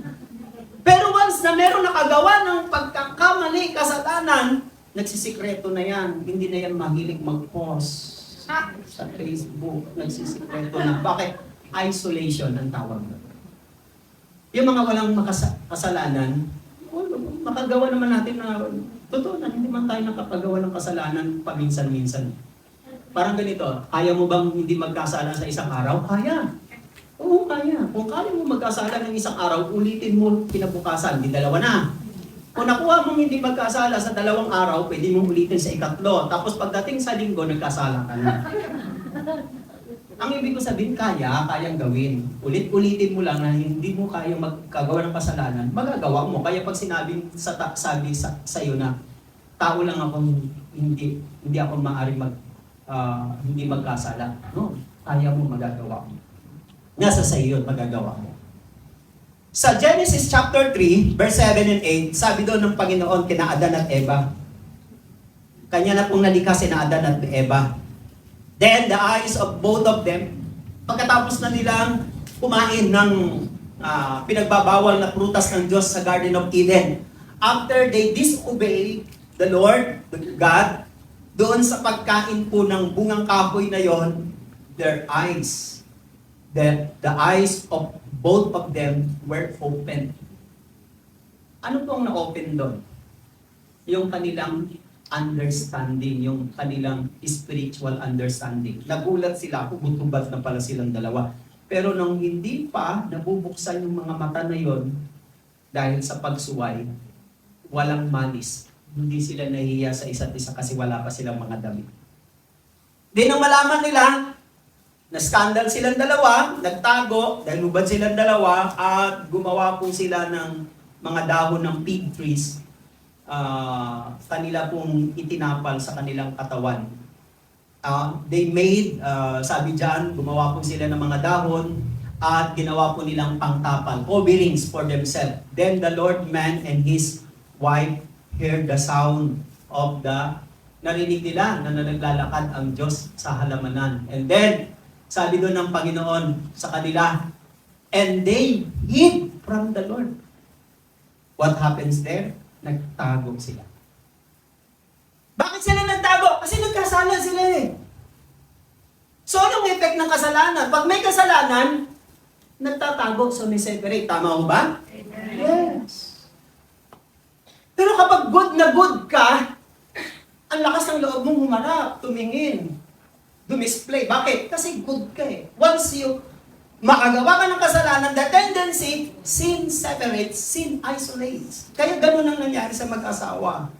Pero once na meron nakagawa ng pagkakamali, kasalanan, nagsisikreto na yan. Hindi na yan mahilig mag-post sa Facebook. Nagsisikreto na. Bakit? Isolation ang tawag na. Yung mga walang kasalanan, makagawa naman natin na totoo na hindi man tayo nakapagawa ng kasalanan paminsan-minsan. Parang ganito, kaya mo bang hindi magkasala sa isang araw? Kaya. Oo, kaya. Kung kaya mo magkasala ng isang araw, ulitin mo kinabukasan, di dalawa na. Kung nakuha mong hindi magkasala sa 2 araw, pwede mong ulitin sa 3. Tapos pagdating sa linggo, nagkasala ka na. Ang ibig ko sabihin, kayang gawin. Ulit-ulitin mo lang na hindi mo kaya magkagawa ng kasalanan, magagawa mo. Kaya pag sabi sa iyo na, tao lang ako, hindi ako maaaring hindi magkasala. No, kaya mo, magagawa mo. Nasa sa iyo, magagawa mo. Sa Genesis chapter 3, verse 7 and 8, sabi doon ng Panginoon kina Adan at Eva. Kanya na pong nalikha sina Adan at Eva. Then the eyes of both of them, pagkatapos na nilang kumain ng pinagbabawal na prutas ng Diyos sa Garden of Eden, after they disobey the Lord, the God, doon sa pagkain po ng bungang kahoy na yon, their eyes, the eyes of both of them were open. Ano pong na-open doon? Yung kanilang understanding, yung kanilang spiritual understanding. Nagulat sila, hubot-hubad na pala silang dalawa. Pero nung hindi pa nabubuksan yung mga mata na yon, dahil sa pagsuway, walang malis. Hindi sila nahihiya sa isa't isa kasi wala pa silang mga damit. Di nang malaman nila, na-scandal silang dalawa, nagtago, dahil hubad silang dalawa, at gumawa po sila ng mga dahon ng fig trees, kanila pong itinapal sa kanilang katawan. They made, sabi dyan, gumawa po sila ng mga dahon, at ginawa po nilang pangtapal, coverings for themselves. Then the Lord man and his wife heard the sound of narinig nila na naglalakad ang Diyos sa halamanan. And then, sabi doon ng Panginoon sa kanila, and they hid from the Lord. What happens there? Nagtago sila. Bakit sila nagtago? Kasi nagkasala sila eh. So, anong effect ng kasalanan? Pag may kasalanan, nagtatago, so may separate. Tama ho ba? Yes. Pero kapag good na good ka, ang lakas ng loob mong humarap, tumingin, dumisplay. Bakit? Kasi good ka eh. Once you makagawa ka ng kasalanan, the tendency, sin separates, sin isolates. Kaya ganun ang nangyari sa mag-asawa.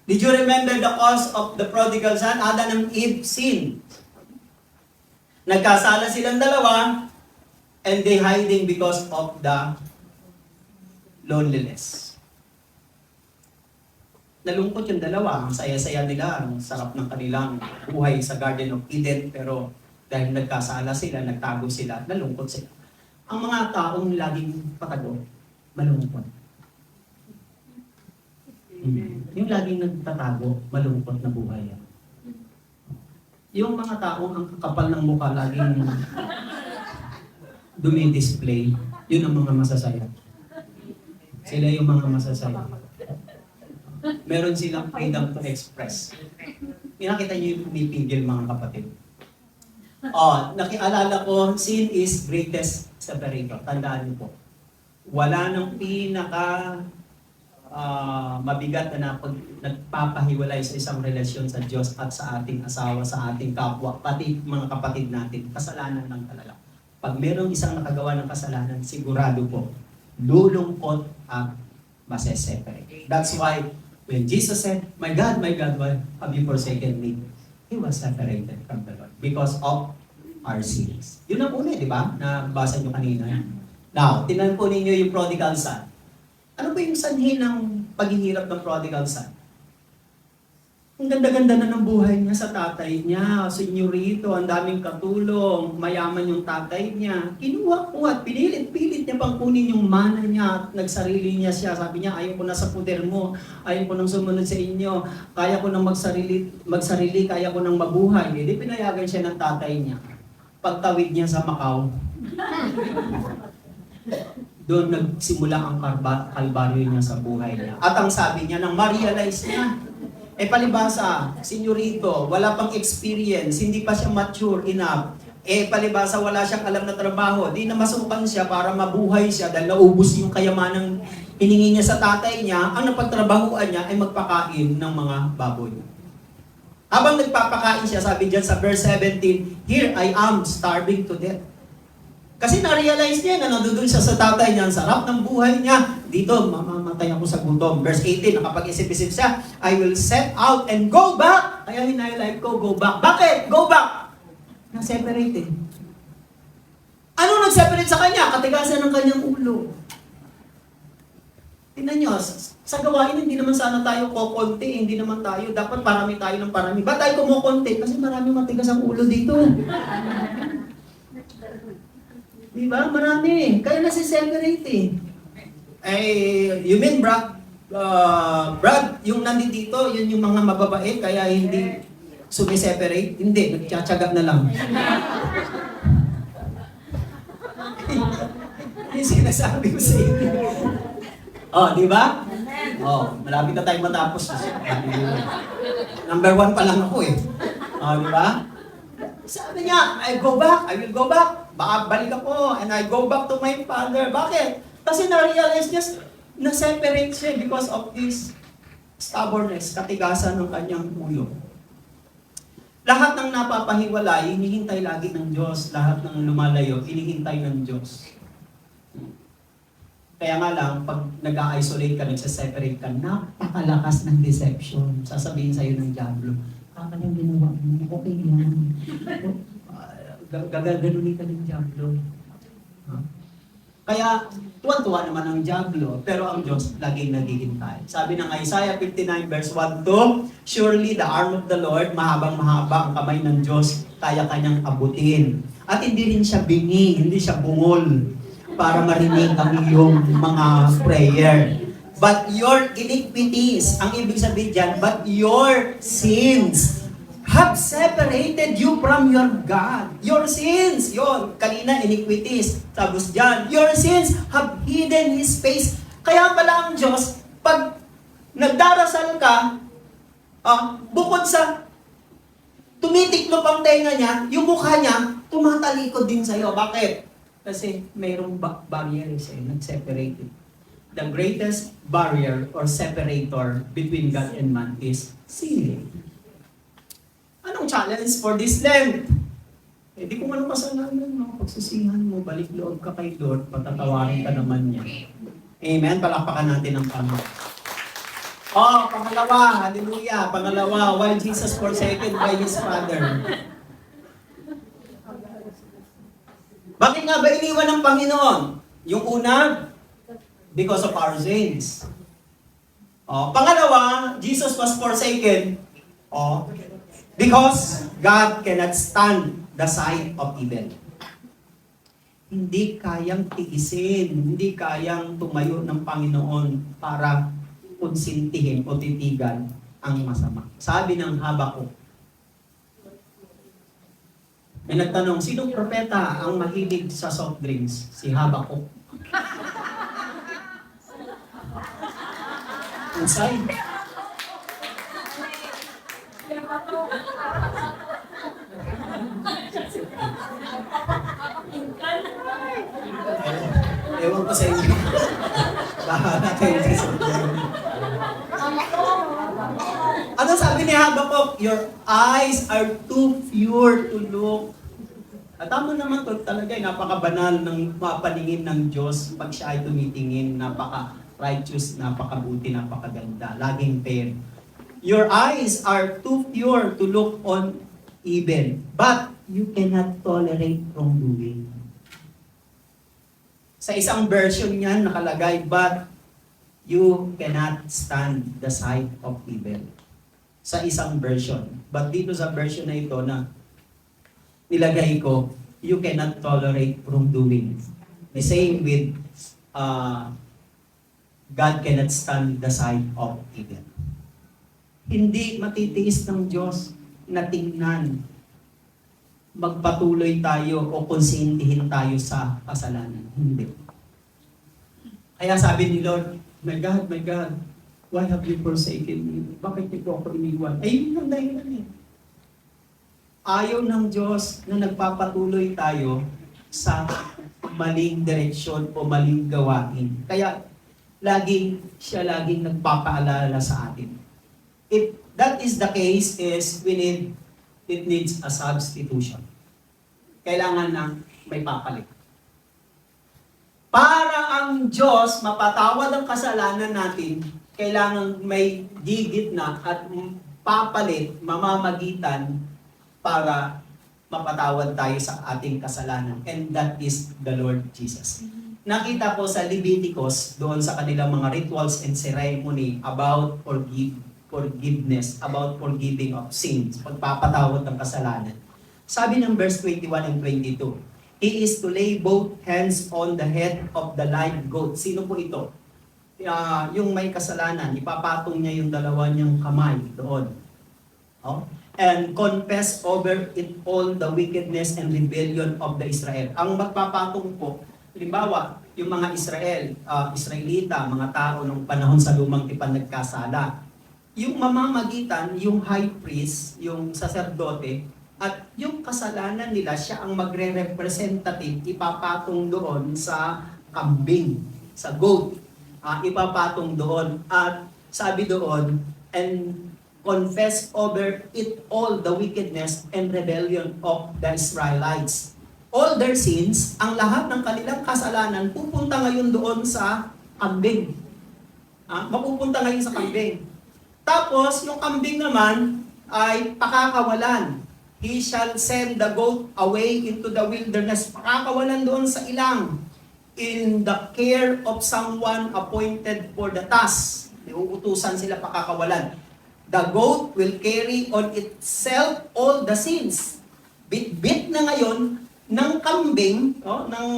Did you remember the cause of the prodigal son? Adam and Eve sin. Nagkasala silang dalawa, and they hiding because of the loneliness. Nalungkot yung dalawa, ang saya-saya nila, ang sarap ng kanilang buhay sa Garden of Eden, pero dahil nagkasala sila, nagtago sila, nalungkot sila. Ang mga taong laging patago, malungkot. Yung laging nagtatago, malungkot na buhay. Yung mga taong ang kapal ng mukha, laging dumidisplay, yun ang mga masasaya. Sila yung mga masasaya. Meron silang freedom to express. Nakita niyo yung pumipigil, mga kapatid. Nakialala ko, sin is greatest separator. Tandaan niyo po. Wala nang mabigat na nagpapahiwalay sa isang relasyon sa Diyos at sa ating asawa, sa ating kapwa, pati mga kapatid natin. Kasalanan lang talaga. Pag merong isang nakagawa ng kasalanan, sigurado po, lulungkot at maseseparate. That's why, when Jesus said, my God, why have you forsaken me? He was separated from the Lord because of our sins. Yun ang una, di ba? Nabasa nyo kanina. Now, tinan po ninyo yung prodigal son. Ano ba yung sanhi ng paghihirap ng prodigal son? Ang ganda-ganda na ng buhay niya sa tatay niya, senyorito, ang daming katulong, mayaman yung tatay niya. Kinuha po at pinilit niya pang kunin yung mana niya at nagsarili niya siya. Sabi niya, ayaw ko na sa puder mo, ayaw ko nang sumunod sa inyo, kaya ko nang magsarili, kaya ko nang mabuhay. Hindi pinayagan siya ng tatay niya. Pagtawid niya sa Macau, doon nagsimula ang kalbaryo niya sa buhay niya. At ang sabi niya, nang ma-realize niya, palibasa, senyorito, wala pang experience, hindi pa siya mature enough. Palibasa, wala siyang alam na trabaho. Di na masukan siya para mabuhay siya dahil naubos yung kayamanang hiningi niya sa tatay niya. Ang napagtrabahuan niya ay magpakain ng mga baboy. Habang nagpapakain siya, sabi diyan sa verse 17, "Here I am, starving to death." Kasi na-realize niya na nandun siya sa tatay niya, ang sarap ng buhay niya. Dito, mamamatay ako sa gutom. Verse 18, nakapag-isip-isip siya, "I will set out and go back." Kaya hinayalight ko, go back. Bakit? Go back! Na-separate eh. Ano nag-separate sa kanya? Katigasan ng kanyang ulo. Tingnan nyo, sa gawain, hindi naman sana tayo kokonti, hindi naman tayo, dapat parami tayo ng parami. Ba't tayo kumukonti? Kasi marami matigas ang ulo dito. Diba? Marami. Kaya nasi-separate eh. You mean, Brad, yung nandito, yun yung mga mababait, kaya hindi sumi-separate? Hindi, nagtsatsaga na lang. Yung sinasabi ko sa inyo. Di ba? Malapit na tayo matapos. Number 1 pa lang ako eh. Di ba? Sabi niya, I will go back. Baka balik ako, and I go back to my father. Bakit? Kasi na-realize niya, na-separate siya because of this stubbornness, katigasan ng kanyang ulo. Lahat ng napapahiwalay, hinihintay lagi ng Diyos. Lahat ng lumalayo, hinihintay ng Diyos. Kaya nga lang, pag nag-isolate ka, nagsa-separate ka, napakalakas ng deception. Sasabihin sa'yo ng diablo, kanyang ginawa mo, okay yan. Gaganunin ka ng diablo. Kaya, tuwan-tuwa naman ang diablo, pero ang Diyos laging naghihintay. Sabi ng Isaiah 59 verse 1-2, "Surely the arm of the Lord, mahabang-mahaba ang kamay ng Diyos, kaya kanyang abutin. At hindi rin siya bingi, hindi siya bungol, para marinig ang iyong mga prayer. But your iniquities," ang ibig sabihin dyan, "but your sins have separated you from your God." Your sins, yon kanina iniquities. Tapos dyan, your sins have hidden His face. Kaya pala ang Diyos, pag nagdarasal ka, bukod sa tumitiklop ang tenga niya, yung mukha niya, tumatalikod din sa'yo. Bakit? Kasi mayroong barrier sa'yo, nag-separate. The greatest barrier or separator between God and man is sin. Anong challenge for this Lent? Di ko man kasalanan, pagsisihan mo, balik loob ka kay Lord, patatawarin ka naman niya. Amen? Palakpakan natin ang Panginoon. Pangalawa, hallelujah. Pangalawa, why Jesus forsaken by His Father? Bakit nga ba iniwan ng Panginoon? Yung una, because of our sins. Pangalawa, Jesus was forsaken. Because God cannot stand the sight of evil. Hindi kayang tiisin, hindi kayang tumayo ng Panginoon para konsintihin o titigan ang masama. Sabi ng Habakuk, may nagtanong, sinong propeta ang mahilig sa soft drinks? Si Habakuk. Inside. Ewan ko sa inyo. Bahala kayo sa ano sabi ni Habakuk? Your eyes are too pure to look. At tama naman to talaga, napakabanal ng paningin ng Diyos pag siya ay tumitingin, napaka-righteous, napakabuti, napakaganda, laging fair. Your eyes are too pure to look on evil, but you cannot tolerate wrongdoing. Sa isang version niyan nakalagay, but you cannot stand the sight of evil. Sa isang version. But dito sa version na ito na nilagay ko, you cannot tolerate wrongdoing. The same with God cannot stand the sight of evil. Hindi matitiis ng Diyos na tingnan magpatuloy tayo o konsintihin tayo sa kasalanan. Hindi. Kaya sabi ni Lord, my God, why have you forsaken me? Bakit niyo ako iniwan? Yun ang dahilan eh. Ayaw ng Diyos na nagpapatuloy tayo sa maling direksyon o maling gawain. Kaya siya laging nagpapaalala sa atin. that is the case is it needs a substitution. Kailangan na may papalit. Para ang Diyos mapatawad ang kasalanan natin, kailangan may gigit na at papalit, mamamagitan para mapatawad tayo sa ating kasalanan. And that is the Lord Jesus. Nakita ko sa Leviticus, doon sa kanilang mga rituals and ceremony about forgiveness, about forgiving of sins, pagpapatawad ng kasalanan. Sabi ng verse 21 and 22, He is to lay both hands on the head of the live goat. Sino po ito? Yung may kasalanan, ipapatong niya yung dalawa niyang kamay doon. Oh? And confess over it all the wickedness and rebellion of the Israel. Ang magpapatong po, halimbawa, yung mga Israelita, mga tao nung panahon sa lumang tipan nagkasala. Yung mamamagitan, yung high priest, yung saserdote, at yung kasalanan nila, siya ang magre-representative, ipapatong doon sa kambing, sa goat. Ipapatong doon. At sabi doon, and confess over it all the wickedness and rebellion of the Israelites. All their sins, ang lahat ng kanilang kasalanan, pupunta ngayon doon sa kambing. Mapupunta ngayon sa kambing. Tapos, yung kambing naman ay pakakawalan. He shall send the goat away into the wilderness. Pakakawalan doon sa ilang. In the care of someone appointed for the task. Uutusan sila pakakawalan. The goat will carry on itself all the sins. Bit-bit na ngayon ng kambing, ng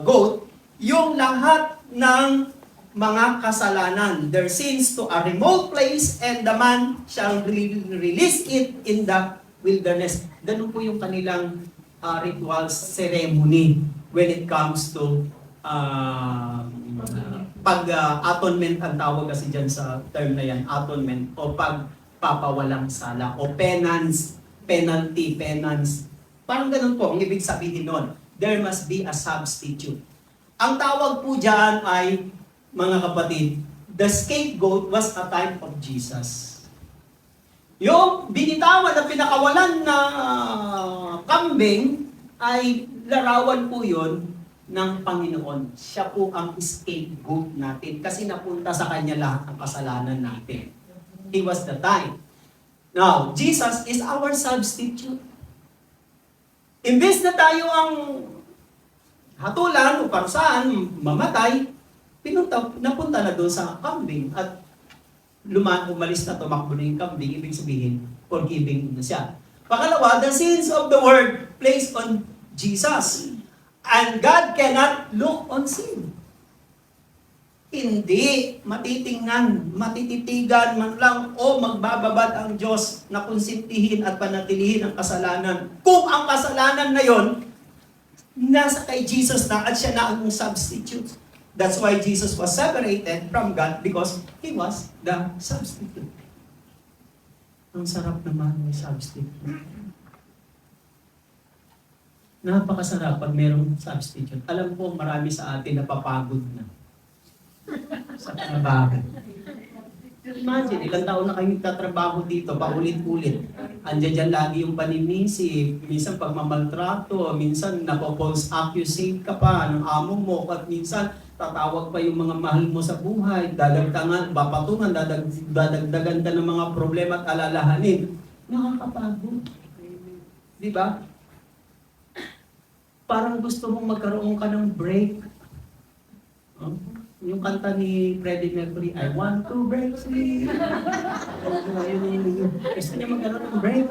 goat, yung lahat ng mga kasalanan. Their sins to a remote place and the man shall release it in the wilderness. Ganun po yung kanilang ritual ceremony when it comes to pag-atonement, ang tawag kasi dyan sa term na yan, atonement, o pagpapawalang sala, o penance, penalty, penance. Parang ganun po, ang ibig sabihin nun, there must be a substitute. Ang tawag po dyan ay, mga kapatid, the scapegoat was a type of Jesus. Yung binitawan na pinakawalan na kambing ay larawan po yun ng Panginoon. Siya po ang scapegoat natin kasi napunta sa Kanya lahat ng kasalanan natin. He was the time. Now, Jesus is our substitute. Imbes na tayo ang hatulan o parusahan, mamatay, napunta na doon sa kambing at umalis na, tumakbo na yung kambing, ibig sabihin, forgiving na siya. Pangalawa, the sins of the world placed on Jesus. And God cannot look on sin. Hindi matitingnan, matititigan man lang o magbababad ang Diyos na konsintihin at panatilihin ang kasalanan. Kung ang kasalanan na yon nasa kay Jesus na at siya na ang substitute. That's why Jesus was separated from God because He was the substitute. Ang sarap naman may substitute. Napakasarap pag merong substitute. Alam ko marami sa atin napapagod na sa trabaho. Imagine, ilang taon na kayo nagtatrabaho dito, paulit-ulit. Andiyan dyan lagi yung paninisi, minsan pagmamaltrato, minsan napopulse accusate ka pa ng amo mo, at minsan tatawag pa yung mga mahal mo sa buhay, dadagdagan, papatungan, dadagdagan ka ng mga problema at alalahanin. Nakakapagod. Di ba? Parang gusto mong magkaroon ka ng break. Yung kanta ni Freddie Mercury, I want to break free. Gusto niya magkaroon ng break.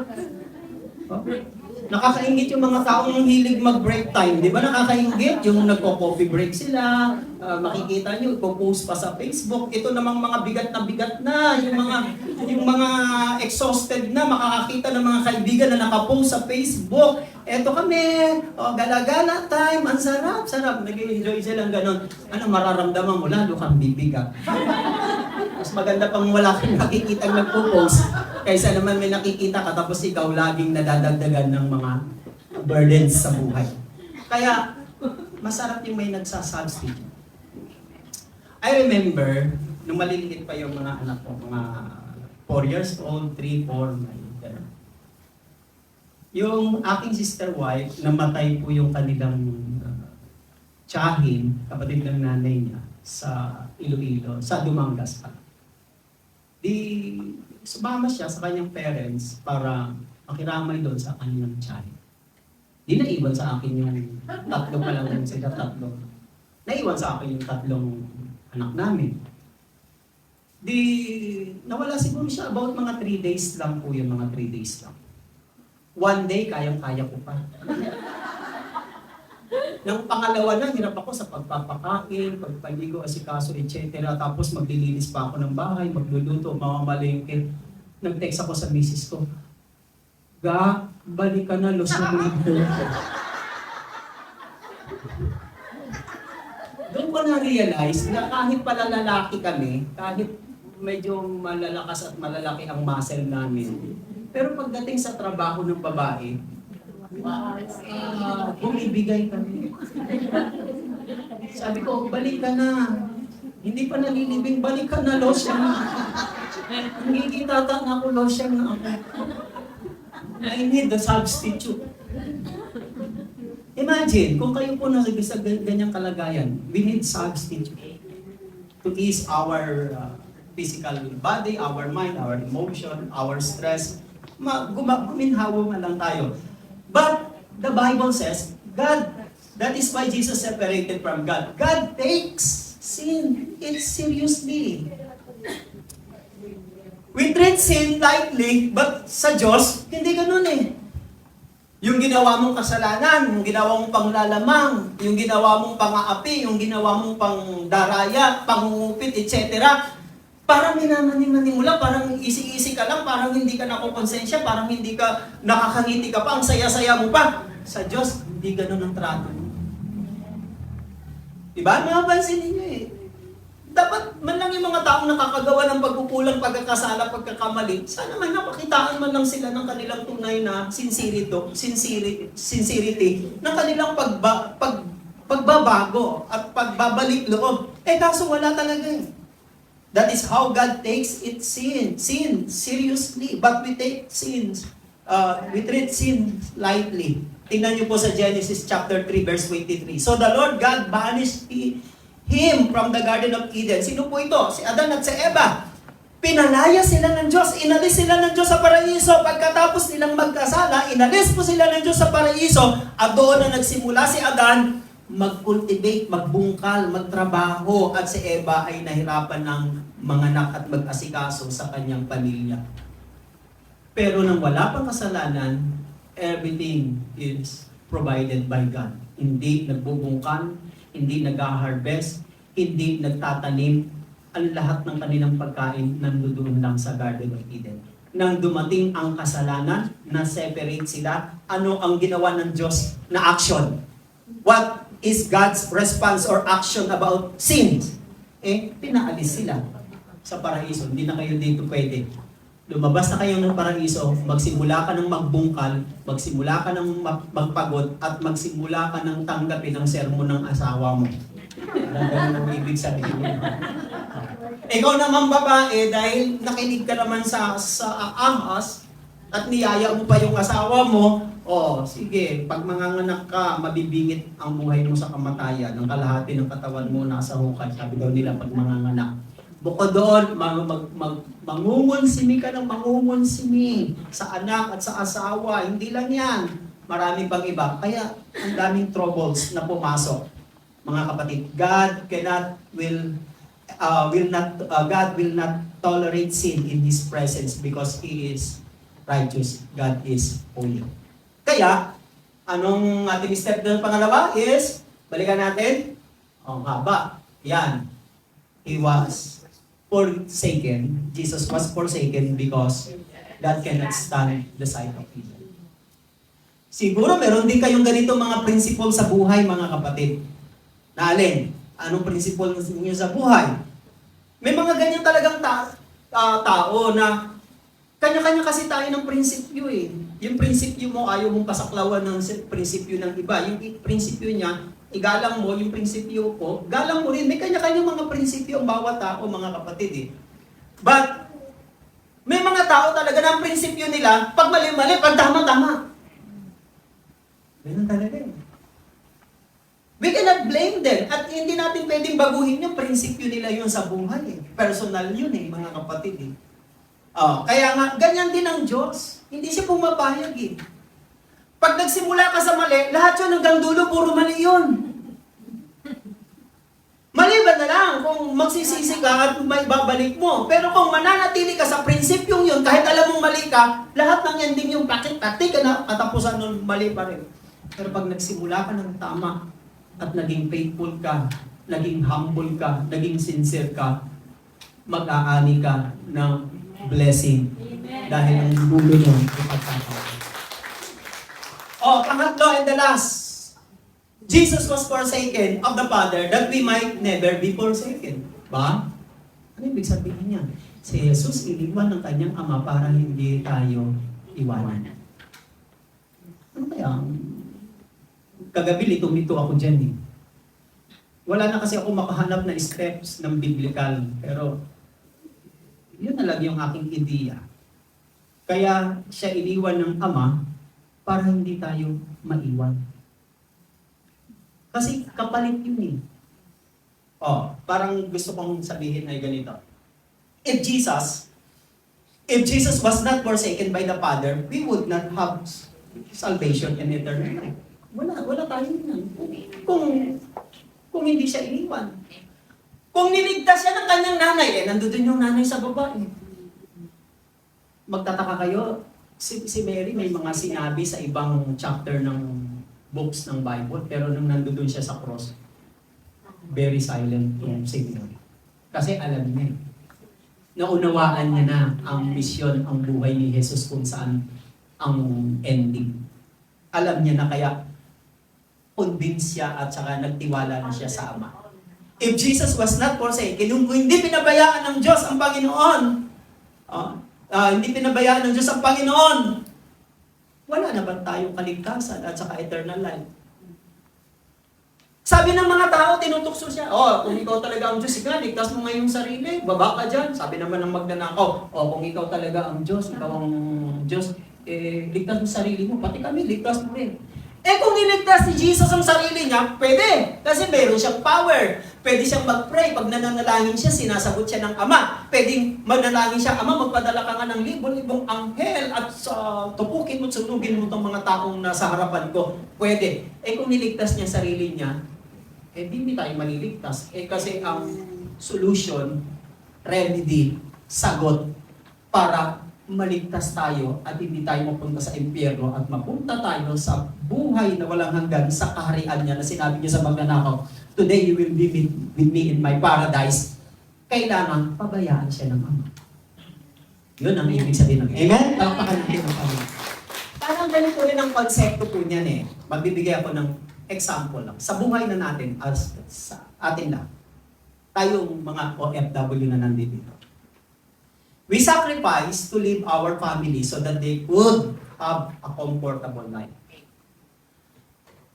Nakakaingit yung mga taong hilig mag-break time. Di ba nakakaingit? Yung nagko-coffee break sila, makikita nyo, ipopost pa sa Facebook. Ito namang mga bigat na. Yung mga exhausted na, makakakita ng mga kaibigan na nakapost sa Facebook. Eto kami, gala-gala time, ang sarap. Nag-enjoy silang ganon. Ano mararamdaman mo? Lalo kang bibigat. Mas maganda pang wala kang nakikita nagpo-post kaysa naman may nakikita ka tapos ikaw laging nadadagdagan ng mga burdens sa buhay. Kaya, masarap yung may nagsasubstitute. I remember, nung maliliit pa yung mga anak ko, mga 4 years old, 3, 4, 9, gano'n. Yung aking sister wife, namatay po yung kanilang tiyahin, kapatid ng nanay niya, sa Iloilo, sa Dumangas pa. Di, sumama siya sa kanyang parents para makiramay doon sa kanyang tiyahin. Di naiwan sa akin yung tatlo pa lang sila, tatlo. Naiwan sa akin yung tatlong anak namin. Di, nawala siguro siya about mga 3 days lang po yung mga 3 days lang. 1 day, kayang-kaya ko pa. Nang pangalawa na, hirap ako sa pagpapakain, pagpaligo, asikaso, etc. Tapos maglilinis pa ako ng bahay, magluluto, mamamalengke. Nag-text ako sa misis ko, Ga, balik ka na, los na ko. Doon ko na-realize na kahit pala lalaki kami, kahit medyo malalakas at malalaki ang muscle namin, pero pagdating sa trabaho ng babae, bumibigay kami. Sabi ko, balik ka na. Hindi pa nalilibing, balik ka na, lotion na. Hindi kitata na ako, lotion na ako. I need the substitute. Imagine, kung kayo po nasa ganyang kalagayan, we need substitute to ease our physical body, our mind, our emotion, our stress. Guminhawa nga lang tayo. But the Bible says, God, that is why Jesus separated from God. God takes sin seriously. We treat sin lightly, but sa Diyos, hindi ganun eh. Yung ginawa mong kasalanan, yung ginawa mong panglalamang, yung ginawa mong pang-aapi, yung ginawa mong pangdaraya, pangungupit, etc. Parang minamani-mani mo lang, parang isi-isi ka lang, parang hindi ka nakukonsensya, parang hindi ka nakakangiti ka pa, ang saya-saya mo pa. Sa Diyos, hindi ganun ang trato mo. Diba? Mapapansin ninyo eh. Dapat man lang yung mga taong nakakagawa ng pagkukulang, pagkakasala, pagkakamali, sana man napakitaan man lang sila ng kanilang tunay na sincerity ng kanilang pagbabago at pagbabalik loob. Kaso wala talaga eh. That is how God takes it sin seriously. But we take we treat sin lightly. Tingnan niyo po sa Genesis chapter 3 verse 23. So the Lord God banished him from the Garden of Eden. Sino po ito? Si Adan at si Eva. Pinalaya sila ng Diyos. Inalis sila ng Diyos sa paraiso. Pagkatapos nilang magkasala, inalis po sila ng Diyos sa paraiso. At doon na nagsimula si Adan mag-cultivate, magbungkal, magtrabaho. At si Eva ay nahirapan ng manganak at mag-asikaso sa kanyang pamilya. Pero nang wala pang kasalanan, everything is provided by God. Hindi nagbubungkal, hindi nag-harvest, hindi nagtatanim, ang lahat ng kanilang pagkain nandoon lang sa Garden of Eden. Nang dumating ang kasalanan, na-separate sila, ano ang ginawa ng Diyos na action? What is God's response or action about sin? Pinaalis sila sa paraiso. Hindi na kayo dito pwede. Lumabas na kayo ng paraiso, magsimula ka ng magbungkal, magsimula ka ng magpagod, at magsimula ka ng tanggapin ang sermon ng asawa mo. Ganun ang ibig sabihin. Ikaw naman babae, dahil nakinig ka naman sa ahas, at niyaya mo pa yung asawa mo, sige, pag manganganak ka, mabibingit ang buhay mo sa kamatayan, ang kalahati ng katawan mo nasa hukay, sabi daw nila pag manganganak. Bukod doon, mangungunsimi ka ng mangungunsimi sa anak at sa asawa. Hindi lang yan. Marami pang iba. Kaya ang daming troubles na pumasok. Mga kapatid, God will not tolerate sin in His presence because He is righteous. God is holy. Kaya, anong ating step doon pangalawa is, balikan natin, ang haba. Yan. He was forsaken. Jesus was forsaken because God cannot stand the sight of evil. Siguro meron din kayong ganito mga principle sa buhay, mga kapatid. Na alin? Anong principle niyo sa buhay? May mga ganyan talagang tao na kanya-kanya kasi tayo ng prinsipyo eh. Yung prinsipyo mo, ayaw mong pasaklawan ng prinsipyo ng iba. Yung prinsipyo niya, igalang mo, yung prinsipyo ko, galang mo rin. May kanya-kanya mga prinsipyo ang bawat tao, mga kapatid eh. But, May mga tao talaga na ang prinsipyo nila, pag mali-mali, pag tama-tama. Ganun talaga eh. We cannot blame them at hindi natin pwedeng baguhin yung prinsipyo nila yun sa buhay eh. Personal yun eh, mga kapatid eh. Kaya nga, ganyan din ang Diyos. Hindi siya pumapayag eh. Pag nagsimula ka sa mali, lahat yun hanggang dulo, puro mali yun. Maliban na lang kung magsisisi ka at may babalik mo. Pero kung mananatili ka sa prinsipyong yun, kahit alam mong mali ka, lahat ng ending yung taktik ka na, katapusan nun mali pa rin. Pero pag nagsimula ka ng tama, at naging faithful ka, naging humble ka, naging sincere ka, mag-aani ka ng blessing. Dahil ang dulo nun, ipagkakaroon. Pangatlo and the last. Jesus was forsaken of the Father that we might never be forsaken. Ba? Ano ibig sabihin niya? Si Jesus iniwan ng kanyang Ama para hindi tayo iwanan. Ano kaya? Kagabi litong-lito ako dyan eh. Wala na kasi ako makahanap na steps ng biblical. Pero, yun na lang yung aking ideya. Kaya siya iniwan ng Ama para hindi tayo maiwan. Kasi kapalit yun eh. Parang gusto kong sabihin ay ganito. If Jesus was not forsaken by the Father, we would not have salvation and eternal life. Wala tayo nun. Kung hindi siya iniwan. Kung niligtas siya ng kanyang nanay, nandoon yung nanay sa baba. Magtataka kayo, si Mary may mga sinabi sa ibang chapter ng books ng Bible, pero nung nandoon siya sa cross, very silent yung Savior. Kasi alam niya, naunawaan niya na ang misyon, ang buhay ni Jesus kung saan ang ending. Alam niya na kaya convinced siya at saka nagtiwala na siya sa Ama. If Jesus was not forsaken, kung hindi pinabayaan ng Diyos ang Panginoon, hindi pinabayaan ng Diyos ang Panginoon, wala na ba tayong kaligtasan at saka eternal life? Sabi ng mga tao, tinutukso siya, kung ikaw talaga ang Diyos, ikaw, ligtas mo ngayong sarili, baba ka dyan. Sabi naman ng magnanakaw, kung ikaw talaga ang Diyos, ikaw ang Diyos, ligtas mo sarili mo, pati kami, ligtas mo rin. Kung niligtas si Jesus ang sarili niya, pwede. Kasi meron siyang power. Pwede siyang mag-pray. Pag nananalangin siya, sinasagot siya ng Ama. Pwedeng manalangin siya, Ama, magpadala ka nga ng libon-libong anghel at tupukin mo, sunugin mo itong mga taong nasa harapan ko. Pwede. Kung niligtas niya sarili niya, hindi tayo maliligtas. Kasi ang solution, remedy, sagot para maligtas tayo at hindi tayo mapunta sa impyerno at mapunta tayo sa buhay na walang hanggan sa kaharian niya na sinabi niya sa magnanakaw, today you will be with me in my paradise. Kailangan pabayaan siya ng Ama. Yun ang ibig sabihin ng Amen? Palakpakan natin ang Ama. Parang ganito rin ang konsepto po niyan eh. Magbibigay ako ng example lang. Sa buhay na natin, sa atin lang, tayong mga OFW na nandito. We sacrifice to leave our family so that they could have a comfortable life.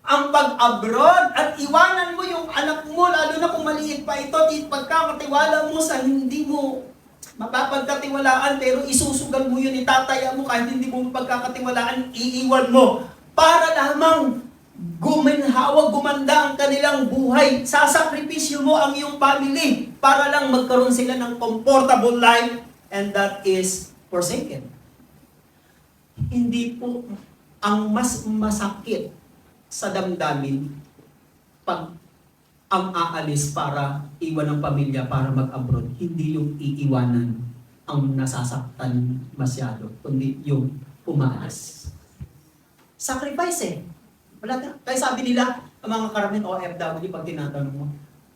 Ang pag-abroad at iwanan mo yung anak mo, lalo na kung maliit pa ito, pagkakatiwala mo sa hindi mo mapapagkatiwalaan, pero isusugal mo yun, itataya mo kahit hindi mo pagkakatiwalaan, iiwan mo para lamang gumanda ang kanilang buhay. Sasakripisyo mo ang iyong family para lang magkaroon sila ng comfortable life. And that is forsaken. Hindi po ang mas masakit sa damdamin pag ang aalis para iwan ng pamilya para mag-abroad. Hindi yung iiwanan ang nasasaktan masyado, kundi yung umaalis. Sacrifice eh. Wala na. Kaya sabi nila, ang mga karamihan OFW, pag tinatanong mo,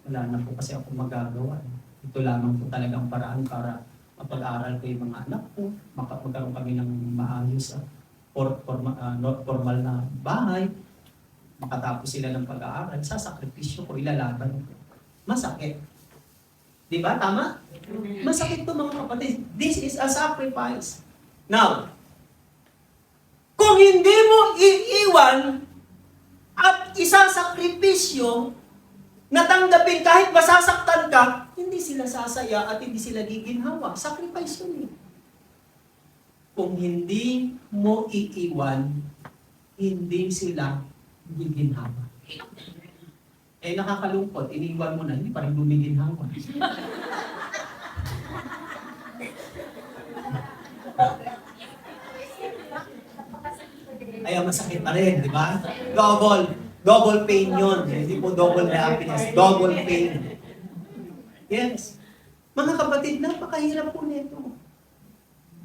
wala na po kasi ako magagawa. Ito lamang po talagang paraan para mapag-aaral ko yung mga anak ko, magkaroon kami ng maayos not formal na bahay, makatapos sila ng pag-aaral, sasakripisyo ko, ilalaban ko. Masakit. Di ba? Tama? Masakit to mga kapatid. This is a sacrifice. Now, kung hindi mo iiwan at isasakripisyo, natanggapin kahit masasaktan ka, hindi sila sasaya at hindi sila giginhawa. Sacrifice yun eh. kung hindi mo iiwan, hindi sila giginhawa. Eh nakakalungkot, iniwan mo na, hindi pa rin gumiginhawa. Kaya masakit pa rin, di ba? Double pain yun. Hindi po double happiness, double pain. Yes. Mga kapatid, napakahirap po nito.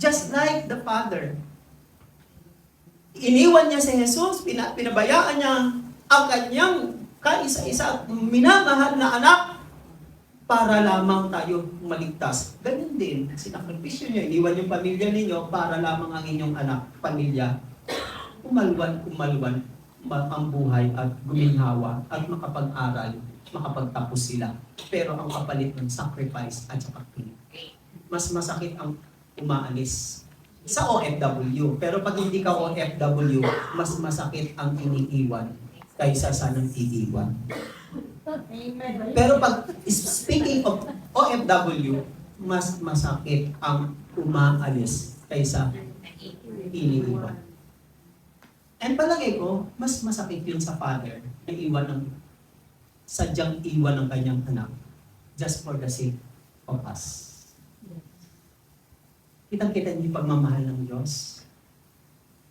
Just like the Father. Iniwan niya si Jesus, pinabayaan niya ang kanyang kaisa-isa at minamahal na anak para lamang tayo maligtas. Ganun din, sinakripisyo niya, iniwan yung pamilya ninyo para lamang ang inyong anak, pamilya, umalwan ang buhay at guminhawa at makapag-aral, makapagtapos sila. Pero ang kapalit ng sacrifice at saka pain. Mas masakit ang umaalis sa OFW. Pero pag hindi ka OFW, mas masakit ang iniiwan kaysa sa nang iiwan. Pero pag speaking of OFW, mas masakit ang umaalis kaysa iniiwan. And palagay ko, mas masakit yun sa father na sadyang iwan ng kanyang anak just for the sake of us. Kitang-kita niyo yung pagmamahal ng Diyos.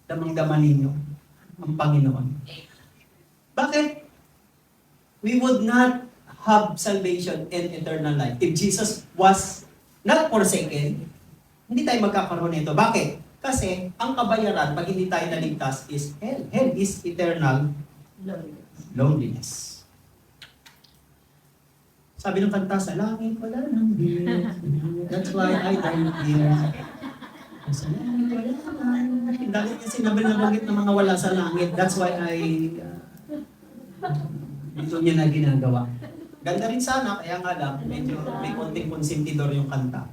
Damang-dama ninyo ang Panginoon. Bakit? We would not have salvation and eternal life if Jesus was not forsaken. Hindi tayo magkakaroon nito. Bakit? Kasi ang kabayaran pag hindi tayo naligtas is hell. Hell is eternal loneliness. Sabi ng kanta, sa langit wala nang bilis. That's why I died here. Sa langit wala nang. Dahil kasi nabanggit ng mga wala sa langit. That's why dito niya na ginagawa. Ganda rin sana, kaya nga lang, medyo may konting konsentidor yung kanta.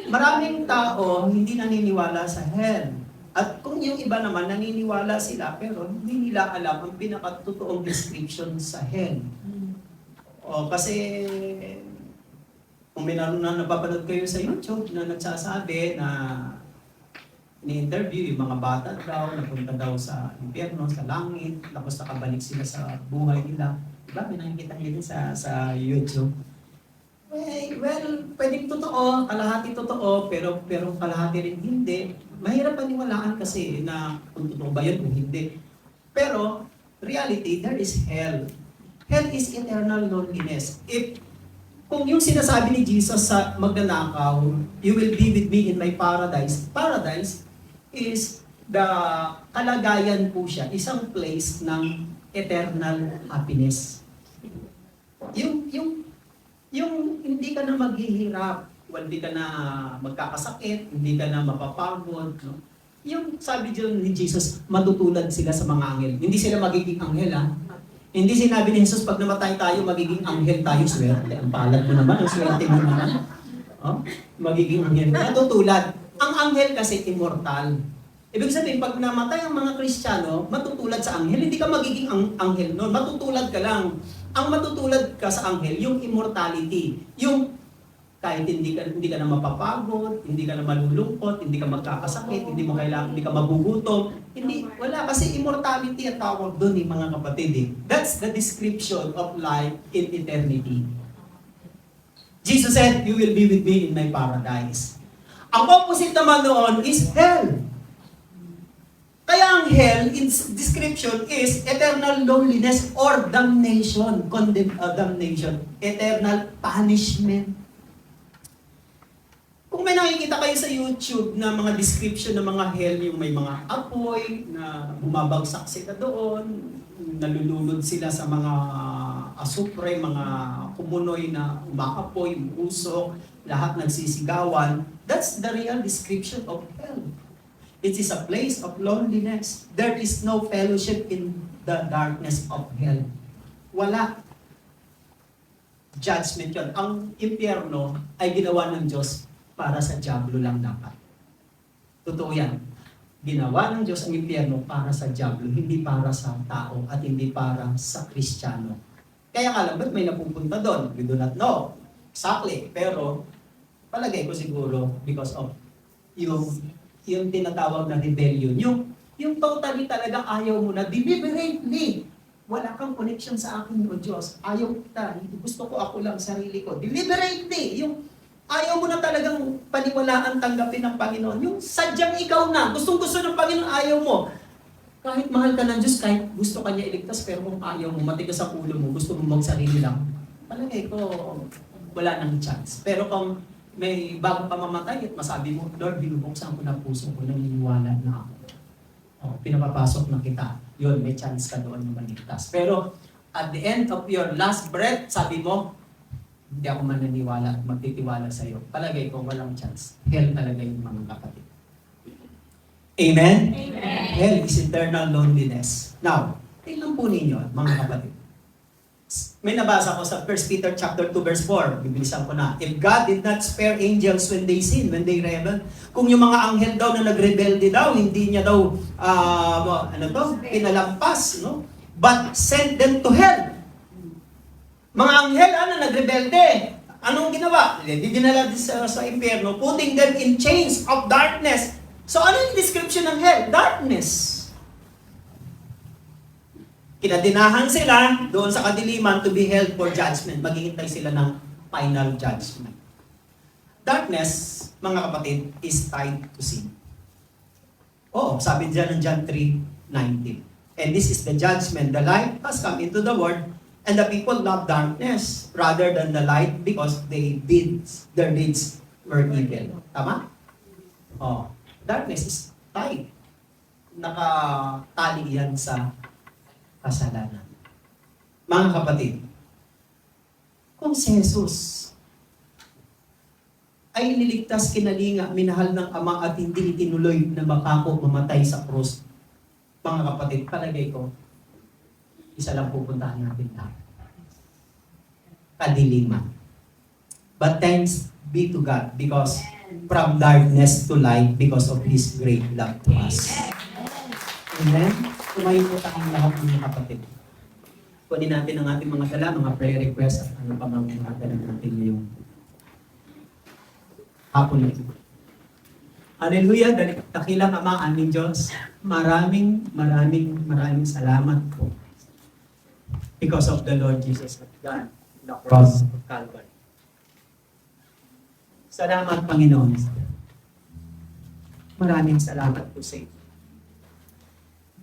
Maraming tao hindi naniniwala sa hell. At kung yung iba naman naniniwala sila, pero hindi nila alam ang pinakatotoong description sa hell. O, kasi kung may na napapanood kayo sa YouTube na nagsasabi na ni-interview yung mga bata daw, napunta daw sa impyerno, sa langit, tapos nakabalik sila sa buhay nila. Diba? May nakikita nyo din sa YouTube. Well, pwedeng totoo, kalahati totoo, pero kalahati rin hindi. Mahirap paniwalaan kasi na kung totoo ba yun, kung hindi. Pero, reality, there is hell. Hell is eternal loneliness. Kung yung sinasabi ni Jesus sa magnanakaw, you will be with me in my paradise. Paradise is the kalagayan po siya, isang place ng eternal happiness. Yung hindi ka na maghihirap, hindi ka na magkakasakit, hindi ka na mapapagod. No? Yung sabi dyan ni Jesus, matutulad sila sa mga anghel. Hindi sila magiging anghel, ha? Hindi sinabi ni Jesus, pag namatay tayo, magiging anghel tayo. Swerte. Ang palad mo naman, ang swerte mo naman. Oh? Magiging anghel. Matutulad. Ang anghel kasi immortal. Ibig sabihin, pag namatay ang mga Kristiyano, matutulad sa anghel. Hindi ka magiging anghel noon. Matutulad ka lang. Ang matutulad ka sa anghel, yung immortality. Yung kahit hindi ka na mapapagod, hindi ka na malulungkot, hindi ka magkakasakit, hindi ka magugutom. Wala. Kasi immortality at tawag doon mga kapatid. That's the description of life in eternity. Jesus said, you will be with me in my paradise. Ang opposite naman noon is hell. Kaya ang hell, its description is eternal loneliness or damnation, damnation, eternal punishment. Kung may nakikita kayo sa YouTube na mga description ng mga hell, yung may mga apoy na bumabagsak sila doon, nalulunod sila sa mga asupre, mga kumunoy na umaapoy, usok, lahat nagsisigawan. That's the real description of hell. It is a place of loneliness. There is no fellowship in the darkness of hell. Wala. Judgment yun. Ang impyerno ay ginawa ng Diyos para sa diablo lang dapat. Totoo yan. Ginawa ng Diyos ang impyerno para sa diablo, hindi para sa tao at hindi para sa Kristiyano. Kaya nga lang, ba't may napupunta doon? We do not know. Exactly. Pero, palagay ko siguro because of yung tinatawag na rebellion. Yung totally talagang ayaw mo na, deliberately, wala kang connection sa akin, O Diyos. Ayaw kita. Gusto ko ako lang, sarili ko. Deliberately, yung ayaw mo na talagang paniwalaan, tanggapin ng Panginoon. Yung sadyang ikaw na, gustong-gusto ng Panginoon, ayaw mo. Kahit mahal ka ng Diyos, kahit gusto ka niya iligtas, pero kung ayaw mo, matigas sa ulo mo, gusto mo magsarili lang, palagay ko, wala nang chance. Pero kung may bago pa mamatay at masabi mo, Lord, binubuksan ko na puso ko, naniniwala na ako. Pinapapasok na kita. Yun, may chance ka doon na maligtas. Pero at the end of your last breath, sabi mo, hindi ako mananiwala at magtitiwala sa iyo. Palagay ko, walang chance. Hell talaga yung mga kapatid. Amen? Amen. Hell is eternal loneliness. Now, tingnan po ninyo, mga kapatid. May nabasa ko sa 1 Peter chapter 2 verse 4. Bibilisan ko na. If God did not spare angels when they sin, when they rebel, kung yung mga anghel daw na nagrebelde daw, hindi niya daw pinalampas, no? But sent them to hell. Mga anghel na nagrebelde, anong ginawa? Dinala sa impyerno, putting them in chains of darkness. So ano yung description ng hell? Darkness. Kinadinahan sila doon sa kadiliman to be held for judgment. Maghihintay sila ng final judgment. Darkness, mga kapatid, is tied to sin. Oo, sabi diyan ng John 3:19. And this is the judgment. The light has come into the world, and the people love darkness rather than the light because their deeds were evil. Tama? Oh, darkness is tied. Nakatali yan sa kasalanan. Mga kapatid, kung si Jesus ay niligtas, kinalinga, minahal ng Ama at hindi itinuloy na makako mamatay sa krus, mga kapatid, palagay ko, isa lang pupuntahan natin lahat. Kadiliman. But thanks be to God because from darkness to light because of His great love to us. Amen? Tumayo po tayong lahat ng mga kapatid. Kunin natin ang ating mga dala, mga prayer requests at ano pa mga dala natin ngayong hapon na ito. Hallelujah! Dakilang Ama, aming Diyos, maraming salamat po because of the Lord Jesus of God, the cross of Calvary. Salamat, Panginoon. Maraming salamat po sa iyo.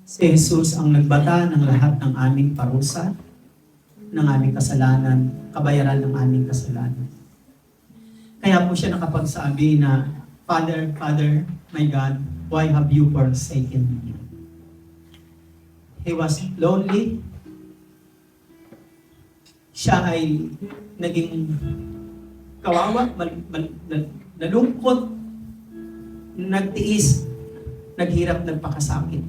Si Jesus ang nagbata ng lahat ng aming parusa, ng aming kasalanan, kabayaran ng aming kasalanan. Kaya po siya nakapagsabi na, Father, my God, why have you forsaken me? He was lonely. Siya ay naging kawawa, nalungkot, nagtiis, naghirap, nagpakasakit.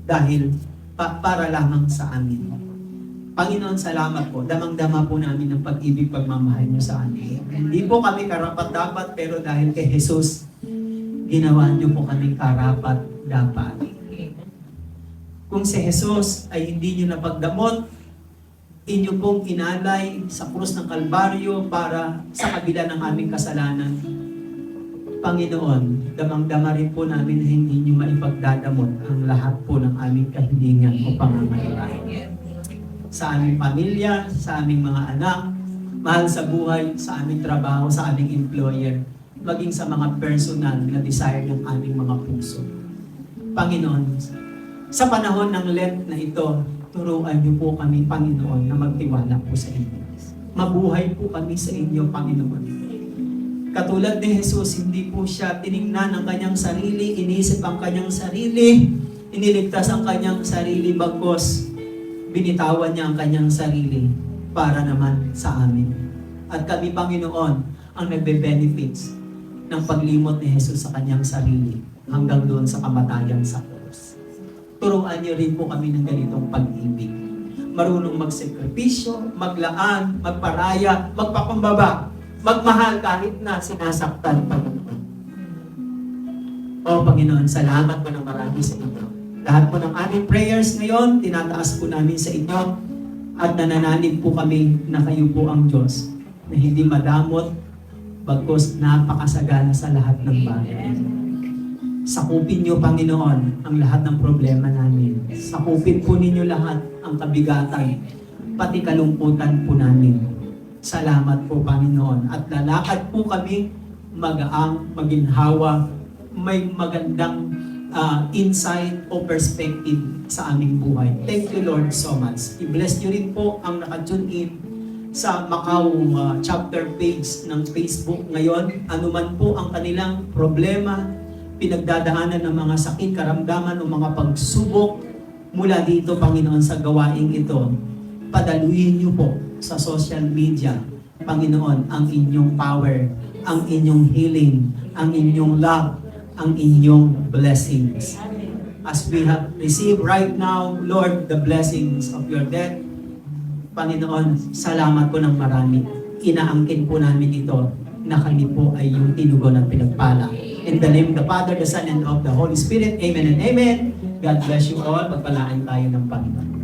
Dahil para lamang sa amin. Panginoon, salamat po. Damang-dama po namin ang pag-ibig, pagmamahal niyo sa amin. Hindi po kami karapat-dapat, pero dahil kay Jesus, ginawa niyo po kami karapat-dapat. Kung si Jesus ay hindi niyo napagdamot, inyo pong inalay sa krus ng Kalbaryo para sa kabila ng aming kasalanan, Panginoon, damang-dama rin po namin na hindi niyo maipagdadamot ang lahat po ng aming kahilingan o pangangailangan. Sa aming pamilya, sa aming mga anak, mahal sa buhay, sa aming trabaho, sa aming employer, maging sa mga personal na desire ng aming mga puso. Panginoon, sa panahon ng Lent na ito, turuan niyo po kami, Panginoon, na magtiwala po sa inyo. Mabuhay po kami sa inyo, Panginoon. Katulad ni Jesus, hindi po siya tiningnan ang kanyang sarili, inisip ang kanyang sarili, iniligtas ang kanyang sarili, bagkos binitawan niya ang kanyang sarili para naman sa amin. At kami, Panginoon, ang nagbe-benefits ng paglimot ni Jesus sa kanyang sarili hanggang doon sa kamatayan sa krus. Turuan niyo rin po kami ng ganitong pag-ibig. Marunong magsakripisyo, maglaan, magparaya, magpakumbaba, magmahal kahit na sinasaktan, Panginoon. O Panginoon, salamat po ng marami sa inyo. Lahat po ng aming prayers ngayon, tinataas po namin sa inyo at nananalig po kami na kayo po ang Diyos na hindi madamot, bagkus napakasagana sa lahat ng bagay. Sakupin niyo, Panginoon, ang lahat ng problema namin. Sakupin po ninyo lahat ang kabigatan, pati kalungkutan po namin. Salamat po, Panginoon. At lalakad po kami magaang, maginhawa, may magandang insight o perspective sa aming buhay. Thank you, Lord, so much. I-bless niyo rin po ang nakatune in sa Macau chapter page ng Facebook ngayon. Ano man po ang kanilang problema, pinagdadaanan ng mga sakit, karamdaman o mga pagsubok mula dito, Panginoon, sa gawaing ito, padaluyin niyo po sa social media, Panginoon, ang inyong power, ang inyong healing, ang inyong love, ang inyong blessings. As we have received right now, Lord, the blessings of your death, Panginoon, salamat po ng marami. Inaangkin po namin ito na kami po ay yung tinugon at pinagpala. In the name of the Father, the Son, and of the Holy Spirit. Amen and amen. God bless you all. Pagpalaan tayo ng Panginoon.